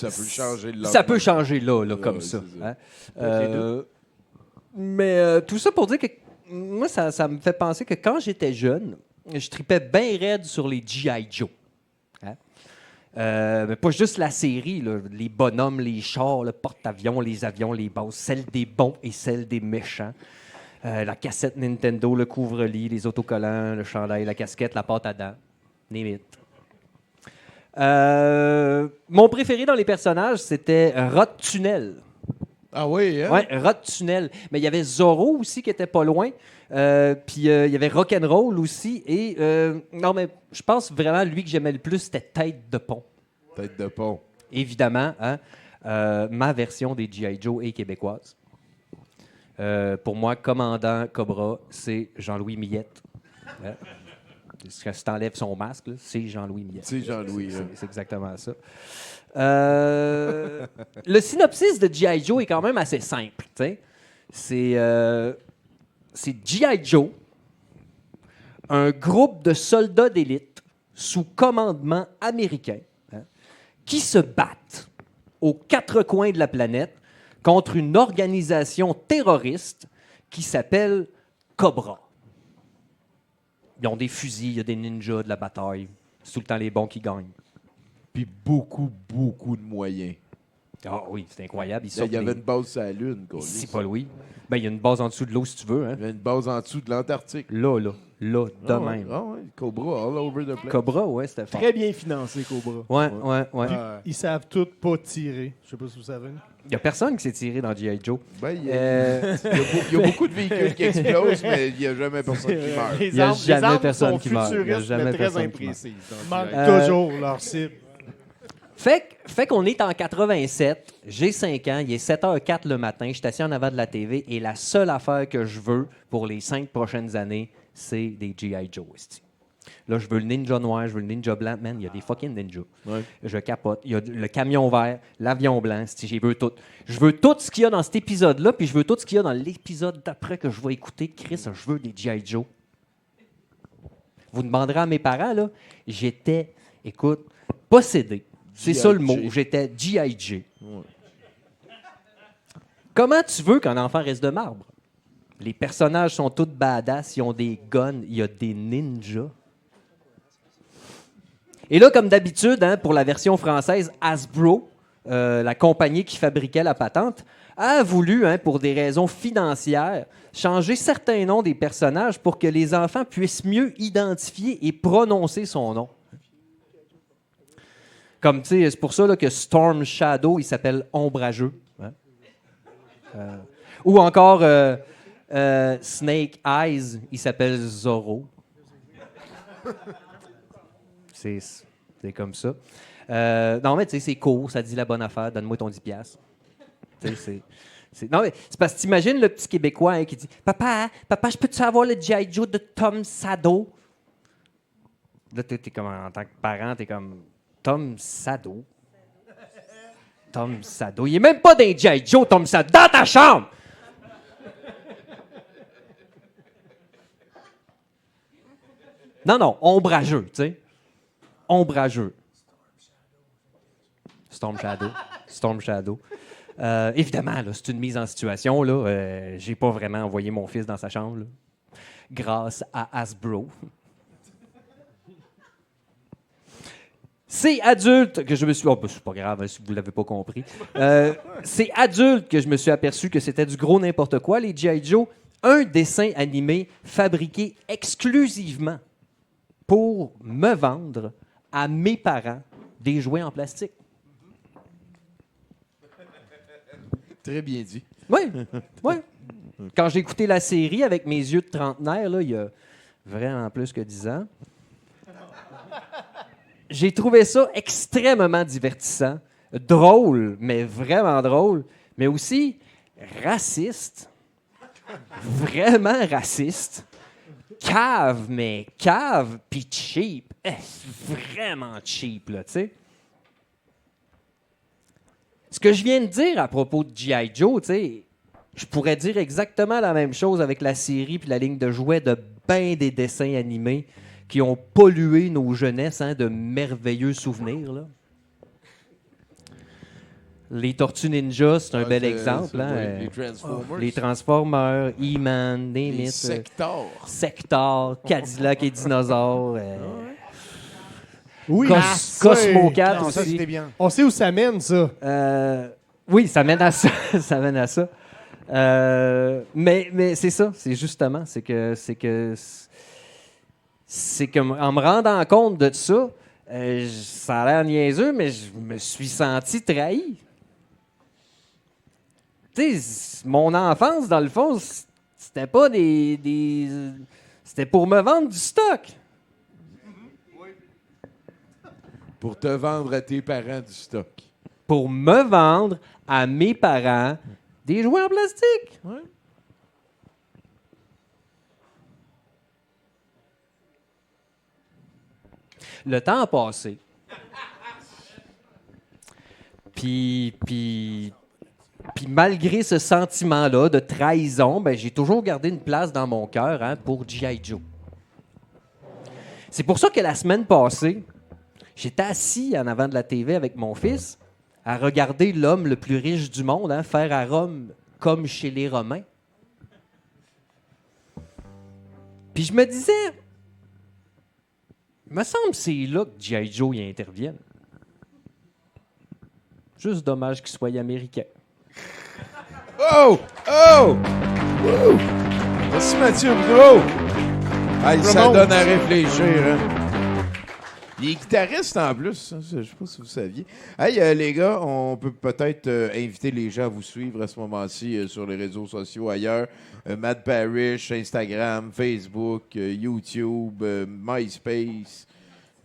peut changer le Ça peut changer là comme ça. Hein? Mais tout ça pour dire que moi, ça me fait penser que quand j'étais jeune, je tripais bien raide sur les G.I. Joe. Hein? Mais pas juste la série, là, les bonhommes, les chars, le porte-avions, les avions, les bases, celle des bons et celle des méchants. La cassette Nintendo, le couvre-lit, les autocollants, le chandail, la casquette, la pâte à dents. Limite. Mon préféré dans les personnages, c'était Rod Tunnel. Ah oui, hein? Oui, Rod Tunnel. Mais il y avait Zorro aussi qui était pas loin. Puis il y avait Rock'n'Roll aussi. Et non, mais je pense vraiment lui que j'aimais le plus, c'était Tête de Pont. Tête de Pont. Évidemment, hein, ma version des G.I. Joe est québécoise. Pour moi, commandant Cobra, c'est Jean-Louis Millette. Hein? Si tu enlèves son masque, là, c'est Jean-Louis Millette. C'est Jean-Louis. C'est exactement ça. Le synopsis de G.I. Joe est quand même assez simple. T'sais. C'est G.I. Joe, un groupe de soldats d'élite sous commandement américain, hein, qui se battent aux 4 coins de la planète contre une organisation terroriste qui s'appelle Cobra. Ils ont des fusils, il y a des ninjas, de la bataille. C'est tout le temps les bons qui gagnent. Puis beaucoup de moyens. Ah oui, c'est incroyable. Il y avait une base sur la Lune. C'est pas Louis. Ben, il y a une base en dessous de l'eau, si tu veux. Hein. Il y a une base en dessous de l'Antarctique. Là, de même. Ah ouais, Cobra, all over the place. Cobra, ouais, c'était fort. Très bien financé, Cobra. Ouais. Puis, ils savent tous pas tirer. Je sais pas si vous savez. Il n'y a personne qui s'est tiré dans G.I. Joe. Ben, il y a beaucoup de véhicules qui explosent, mais il n'y a jamais personne qui meurt. Il n'y a jamais personne qui meurt. Il n'y a jamais personne qui meurt. Ils manquent toujours leur cible. Fait qu'on est en 87, j'ai 5 ans, il est 7h04 le matin, je suis assis en avant de la TV et la seule affaire que je veux pour les 5 prochaines années, c'est des G.I. Joe. Là, je veux le ninja noir, je veux le ninja blanc. Man, il y a des fucking ninjas. Ouais. Je capote. Il y a le camion vert, l'avion blanc. Je veux tout. Je veux tout ce qu'il y a dans cet épisode-là, puis je veux tout ce qu'il y a dans l'épisode d'après que je vais écouter. Chris, je veux des G.I. Joe. Vous demanderez à mes parents, là, j'étais, écoute, possédé. C'est ça le mot. J'étais G.I.J. Ouais. Comment tu veux qu'un enfant reste de marbre? Les personnages sont tous badass, ils ont des guns, il y a des ninjas. Et là, comme d'habitude, hein, pour la version française, Hasbro, la compagnie qui fabriquait la patente, a voulu, hein, pour des raisons financières, changer certains noms des personnages pour que les enfants puissent mieux identifier et prononcer son nom. Comme, tu sais, c'est pour ça là, que Storm Shadow, il s'appelle Ombrageux. Hein? Ou encore Snake Eyes, il s'appelle Zorro. C'est comme ça. Non, mais tu sais, c'est court, ça dit la bonne affaire, donne-moi ton 10$. Non, mais c'est parce que t'imagines le petit Québécois hein, qui dit Papa, je peux-tu avoir le G.I. Joe de Tom Sado? Là, t'es comme, en tant que parent, t'es comme Tom Sado. Tom Sado. Il est même pas d'un G.I. Joe, Tom Sado. Dans ta chambre! Non, ombrageux, tu sais. Ombrageux. Storm Shadow. Évidemment, là, c'est une mise en situation. J'ai pas vraiment envoyé mon fils dans sa chambre, là, grâce à Hasbro. C'est adulte que je me suis... Oh, ben, c'est pas grave si vous l'avez pas compris. C'est adulte que je me suis aperçu que c'était du gros n'importe quoi, les G.I. Joe. Un dessin animé fabriqué exclusivement pour me vendre à mes parents des jouets en plastique. Très bien dit. Oui, oui. Quand j'ai écouté la série avec mes yeux de trentenaire, là, il y a vraiment plus que 10 ans, j'ai trouvé ça extrêmement divertissant, drôle, mais vraiment drôle, mais aussi raciste, vraiment raciste, cave, puis cheap, vraiment cheap, là, tu sais. Ce que je viens de dire à propos de G.I. Joe, tu sais, je pourrais dire exactement la même chose avec la série puis la ligne de jouets de ben des dessins animés qui ont pollué nos jeunesses de merveilleux souvenirs, là. Les Tortues Ninja, c'est un bel exemple. Hein? Les Transformers. Les Transformers, He-Man, Les Sectors. Sector, Cadillac et Dinosaures. Oui, Cosmo 4 non, ça, aussi. c'était bien. On sait où ça mène, ça. Oui, ça mène à ça. Ça mène à ça. Mais c'est ça, c'est justement, c'est que en me rendant compte de ça, ça a l'air niaiseux, mais je me suis senti trahi. Tu sais, mon enfance, dans le fond, c'était pas c'était pour me vendre du stock. Pour te vendre à tes parents du stock. Pour me vendre à mes parents des jouets en plastique. Ouais. Le temps a passé. Puis malgré ce sentiment-là de trahison, ben, j'ai toujours gardé une place dans mon cœur pour G.I. Joe. C'est pour ça que la semaine passée, j'étais assis en avant de la TV avec mon fils à regarder l'homme le plus riche du monde faire à Rome comme chez les Romains. Puis je me disais, il me semble que c'est là que G.I. Joe y intervienne. Juste dommage qu'il soit américain. Oh! Oh! Woo! Merci Mathieu Bro! Hey, ça donne à réfléchir. Hein? Il est guitariste en plus, hein? Je ne sais pas si vous saviez. Hey, les gars, on peut peut-être inviter les gens à vous suivre à ce moment-ci sur les réseaux sociaux ailleurs. Matt Parrish, Instagram, Facebook, YouTube, MySpace.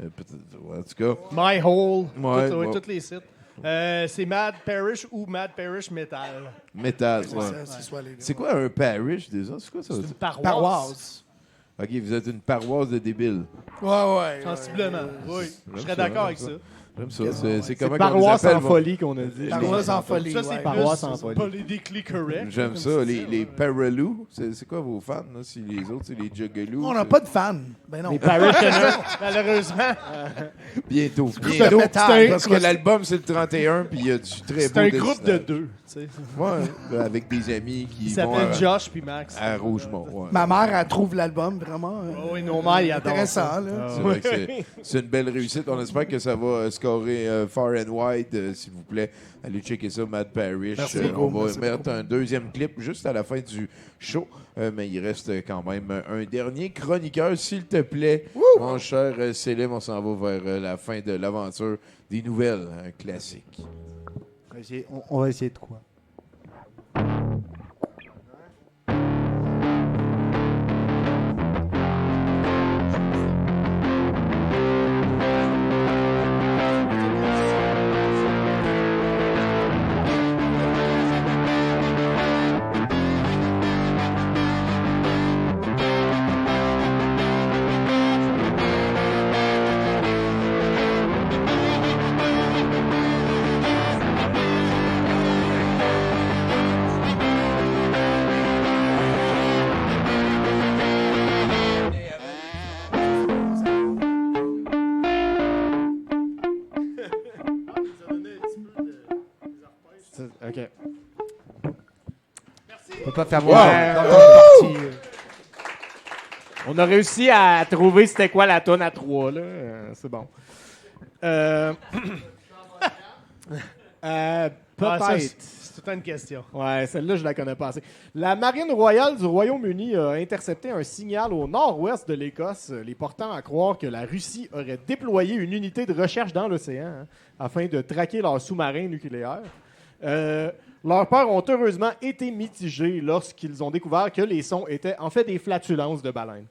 En tout cas. MyHole, Ouais, tous les sites. C'est Mad Parish ou Mad Parish Metal. Metal, C'est ouais. ça, C'est quoi un parish déjà? C'est quoi ça? C'est une paroisse. OK, vous êtes une paroisse de débiles. Ouais. Sensiblement, oui. Je serais ça, d'accord avec ça. J'aime ça. C'est comment paroisse qu'on les en appelle, folie qu'on a dit. Paroisse en folie. Ça, c'est ouais. Paroisse en plus folie. politically correct. J'aime ça. Les Paralous, c'est quoi vos fans? Là? Si les autres, c'est les Juggalos. On n'a pas de fans. Ben non. Les parishioners, malheureusement. Bientôt. métal. Parce que l'album, c'est le 31, puis il y a du très beau C'est un groupe de dessinage. deux. Tu sais. Ouais, avec des amis qui Ils vont s'appellent Josh puis Max. à Rougemont. Ouais. Ma mère, elle trouve l'album vraiment Oui, nos mères, ils adorent intéressant. ça. Là. C'est vrai que c'est une belle réussite. On espère que ça va scorer far and wide, s'il vous plaît. Allez checker ça, Matt Parrish. Merci On beaucoup, va merci mettre beaucoup. un deuxième clip juste à la fin du show. Mais il reste quand même un dernier chroniqueur, s'il te plaît. Mon cher Célim, on s'en va vers la fin de l'aventure des nouvelles, un classique. On va essayer de quoi? OK. On peut pas faire Ouais. dans notre partie. On a réussi à trouver c'était quoi la tonne à 3, là. C'est bon. Peut-être. C'est tout le temps une question. Ouais, celle-là, je la connais pas assez. La Marine royale du Royaume-Uni a intercepté un signal au nord-ouest de l'Écosse, les portant à croire que la Russie aurait déployé une unité de recherche dans l'océan afin de traquer leurs sous-marins nucléaires. Leurs peurs ont heureusement été mitigées lorsqu'ils ont découvert que les sons étaient en fait des flatulences de baleines.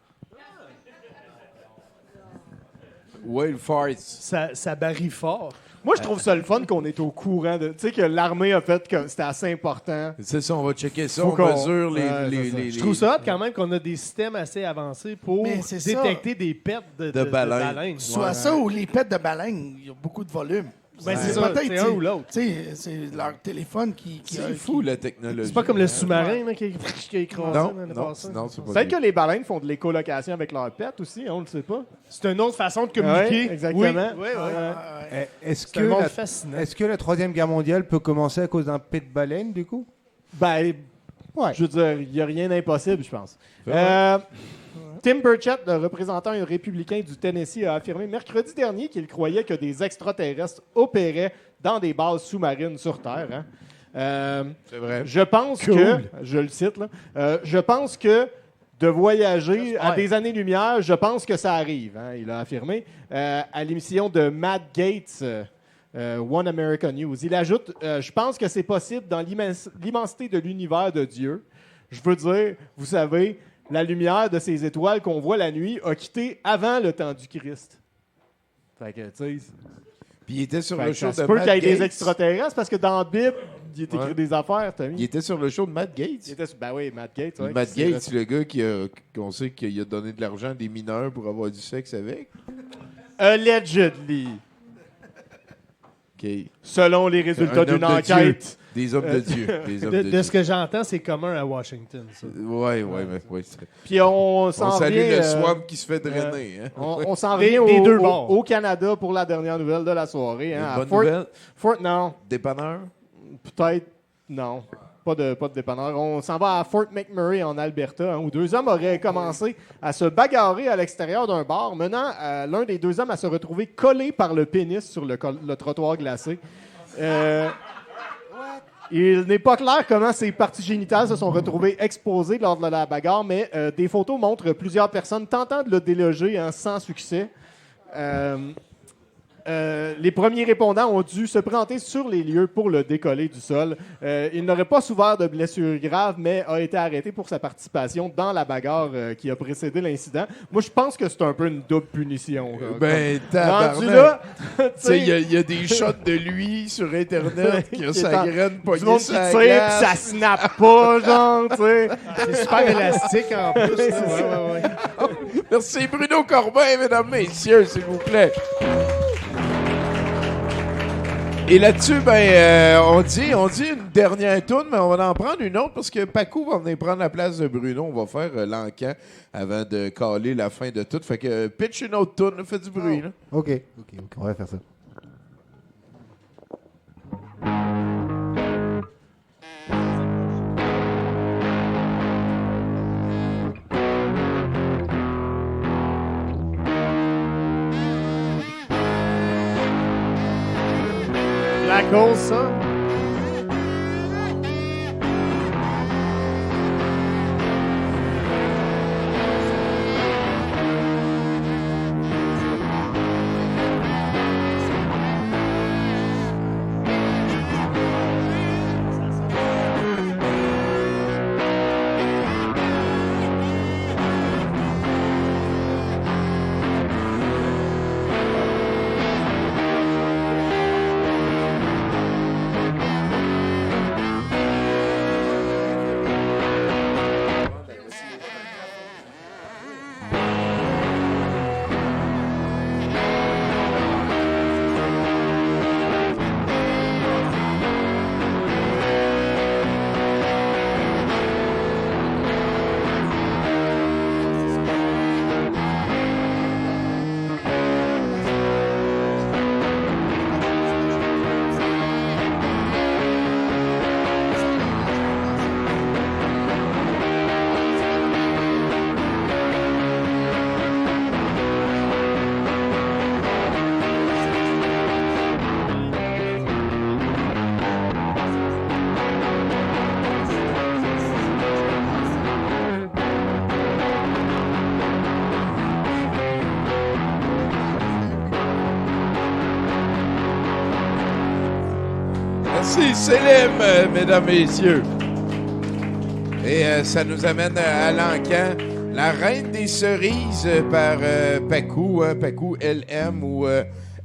Whale farts. Ça barille fort. Moi, je trouve ça le fun qu'on est au courant de. Tu sais, que l'armée a fait que c'était assez important. C'est ça, on va checker ça, Faut on qu'on- mesure Ouais, les. Je trouve ça hot quand même qu'on a des systèmes assez avancés pour Mais c'est ça. détecter des pertes de baleines. Soit ça ou les pets de baleines, il y a beaucoup de volume. Ben, c'est ça, peut-être, c'est un ou l'autre. tu sais, c'est leur téléphone qui C'est fou, la technologie. C'est pas comme le sous-marin là, qui a écrasé. Non, l'année non, passée. non, c'est pas Peut-être que les baleines font de l'écolocation avec leurs pets aussi, on ne le sait pas. C'est une autre façon de communiquer. Ouais, exactement. Oui, oui. Est-ce C'est un monde que, fascinant. est-ce que la Troisième Guerre mondiale peut commencer à cause d'un pet de baleine, du coup? Ben, Ouais. je veux dire, il n'y a rien d'impossible, je pense. Ouais. Tim Burchett, le représentant républicain du Tennessee, a affirmé mercredi dernier qu'il croyait que des extraterrestres opéraient dans des bases sous-marines sur Terre. C'est vrai. Je pense que, je le cite, là, je pense que de voyager à des années-lumière, je pense que ça arrive, il a affirmé, à l'émission de Matt Gaetz, One American News. Il ajoute, je pense que c'est possible dans l'immensité de l'univers de Dieu. Je veux dire, vous savez, la lumière de ces étoiles qu'on voit la nuit a quitté avant le temps du Christ. Fait que, tu sais... Puis il était sur Fait le que show ça de se peut Matt qu'il y ait des Gaetz. extraterrestres parce que dans la Bible, il est écrit Ouais. des affaires, t'as mis. Il était sur le show de Matt Gaetz. Il était ben oui, Matt Gaetz. Ouais, Matt qui Gaetz, s'est- le gars qu'on sait qu'il a donné de l'argent à des mineurs pour avoir du sexe avec. Allegedly. OK. Selon les résultats Un d'une homme de Dieu. enquête. Des hommes de Dieu. Des hommes De, de de Dieu. ce que j'entends, c'est commun à Washington. Ça. Ouais. c'est- Puis on s'en salue revient, le swamp qui se fait drainer. Hein? On s'en Des- revient des deux au, bords. au Canada pour la dernière nouvelle de la soirée. Hein, Une à bonne nouvelle. Non, Dépanneur. peut-être non. Pas de dépanneur. On s'en va à Fort McMurray en Alberta, où deux hommes auraient commencé à se bagarrer à l'extérieur d'un bar, menant l'un des deux hommes à se retrouver collé par le pénis sur le trottoir glacé. Il n'est pas clair comment ces parties génitales se sont retrouvées exposées lors de la bagarre, mais des photos montrent plusieurs personnes tentant de le déloger sans succès. Les premiers répondants ont dû se présenter sur les lieux pour le décoller du sol. Il n'aurait pas souffert de blessures graves, mais a été arrêté pour sa participation dans la bagarre qui a précédé l'incident. Moi, je pense que c'est un peu une double punition. Ben, rendu tabarnak. là, Tu sais, il y a des shots de lui sur Internet qui a Qui sa est en- graine du pognée monde sur qui la tire, puis glace. ça snap pas, genre, tu sais. C'est super élastique en plus. C'est là. ça. Ouais. Merci Bruno Corbin, mesdames, messieurs, s'il vous plaît. Et là-dessus, on dit une dernière tourne, mais on va en prendre une autre parce que Paco va venir prendre la place de Bruno. On va faire l'encan avant de caler la fin de tout. Fait que pitch une autre tourne, fais du bruit. Là. OK, on va faire ça. La cause, ça. Merci, Célim, mesdames, messieurs. Et ça nous amène à l'encan. La Reine des Cerises par Pacou, Pacou LM ou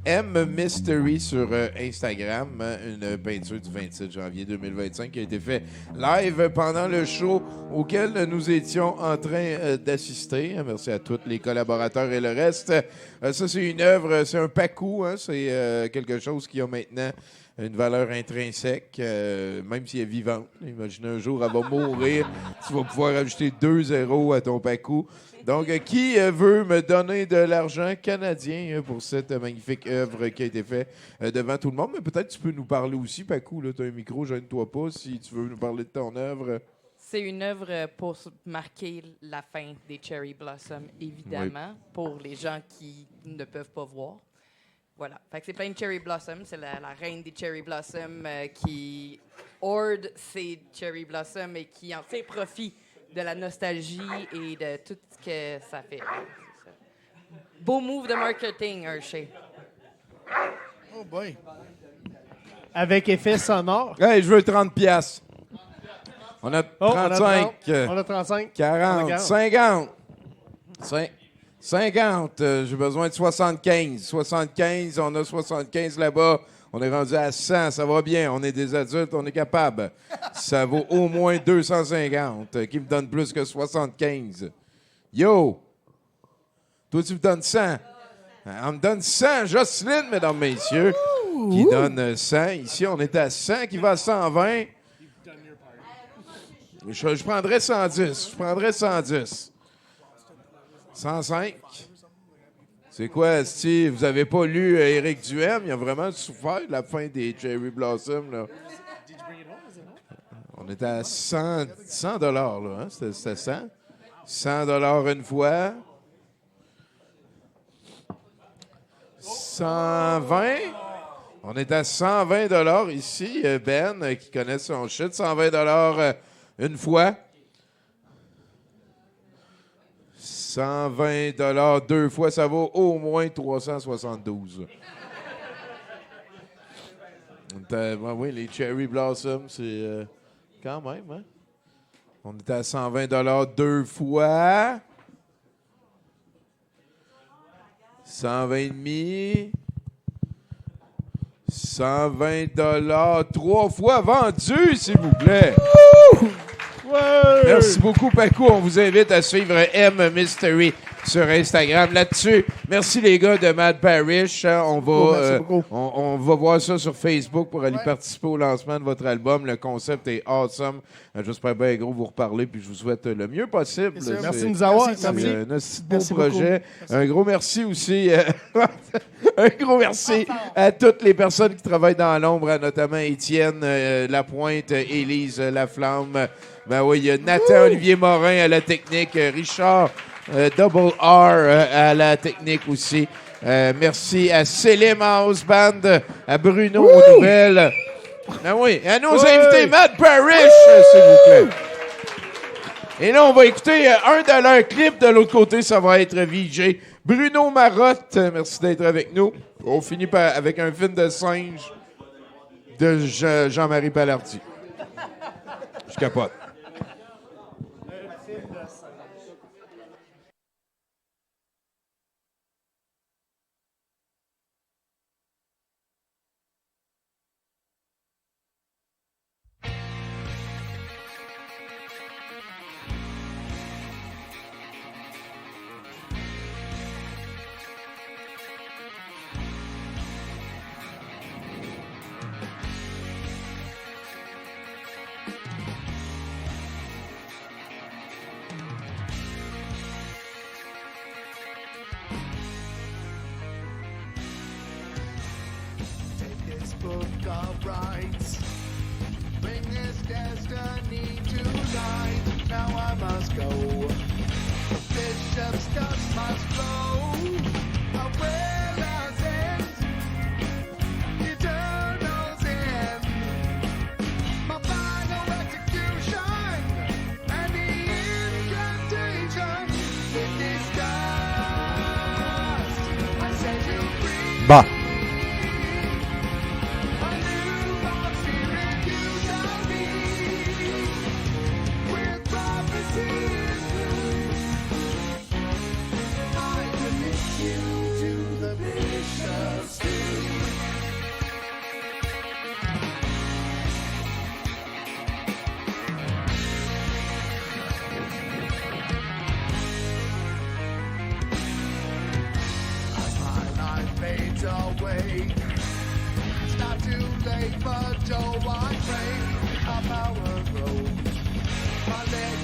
M Mystery sur Instagram. Une peinture du 27 janvier 2025 qui a été faite live pendant le show auquel nous étions en train d'assister. Merci à tous les collaborateurs et le reste. Ça, c'est une œuvre, c'est un Pacou. C'est quelque chose qui a maintenant une valeur intrinsèque, même si elle est vivante. Imaginez un jour, elle va mourir. Tu vas pouvoir ajouter 2 zéros à ton Pacou. Donc, qui veut me donner de l'argent canadien pour cette magnifique œuvre qui a été faite devant tout le monde? Mais peut-être tu peux nous parler aussi, Pacou. Tu as un micro, gêne-toi pas si tu veux nous parler de ton œuvre. C'est une œuvre pour marquer la fin des Cherry Blossom, évidemment, pour les gens qui ne peuvent pas voir. Voilà. Fait que c'est plein de Cherry Blossom. C'est la reine des Cherry Blossom qui hoard ses Cherry Blossom et qui en fait profit de la nostalgie et de tout ce que ça fait. Beau move de marketing, Hershey. Oh boy. Avec effet sonore. Hey, je veux 30 piastres. On a 35. On a 35. 40. 50. 50. J'ai besoin de 75. 75. On a 75 là-bas. On est rendu à 100. Ça va bien. On est des adultes. On est capable. Ça vaut au moins 250. Qui me donne plus que 75? Yo! Toi, tu me donnes 100. On me donne 100. Jocelyne, mesdames, messieurs, qui donne 100. Ici, on est à 100. Qui va à 120? Je prendrais 110. Je prendrais 110. 105. C'est quoi, Steve? Vous avez pas lu Éric Duhem? Il a vraiment souffert de la fin des Cherry Blossom, là. On était à 100 $, là. Hein? C'était 100. 100 $ une fois. 120. On est à 120 $ ici. Ben, qui connaît son shit. 120 $ une fois. 120 $ deux fois, ça vaut au moins 372. Oui, les Cherry Blossom, c'est quand même, hein? On était à 120 $ deux fois. 120,5. 120 $ trois fois vendu, s'il vous plaît. Ouais. Merci beaucoup, Pacou. On vous invite à suivre M Mystery sur Instagram. Là-dessus, merci les gars de Mad Parish. On va voir ça sur Facebook pour aller participer au lancement de votre album. Le concept est awesome. J'espère bien, gros, vous reparler puis je vous souhaite le mieux possible. Merci de nous avoir. C'est un beau projet. Beaucoup. Un gros merci aussi. Un gros merci à toutes les personnes qui travaillent dans l'ombre, notamment Étienne Lapointe, Élise Laflamme. Ben oui, il y a Nathan Olivier Morin à la technique, Richard Double R à la technique aussi. Merci à Célim House Band, à Bruno aux nouvelles. Ben oui, à nos invités, Mad Parish, s'il vous plaît. Et là, on va écouter un de leurs clips. De l'autre côté, ça va être VJ. Bruno Marotte, merci d'être avec nous. On finit avec un film de singe de Jean-Marie Palardy. Je capote. Bah. paper, Joe, I pray our power grows. My legs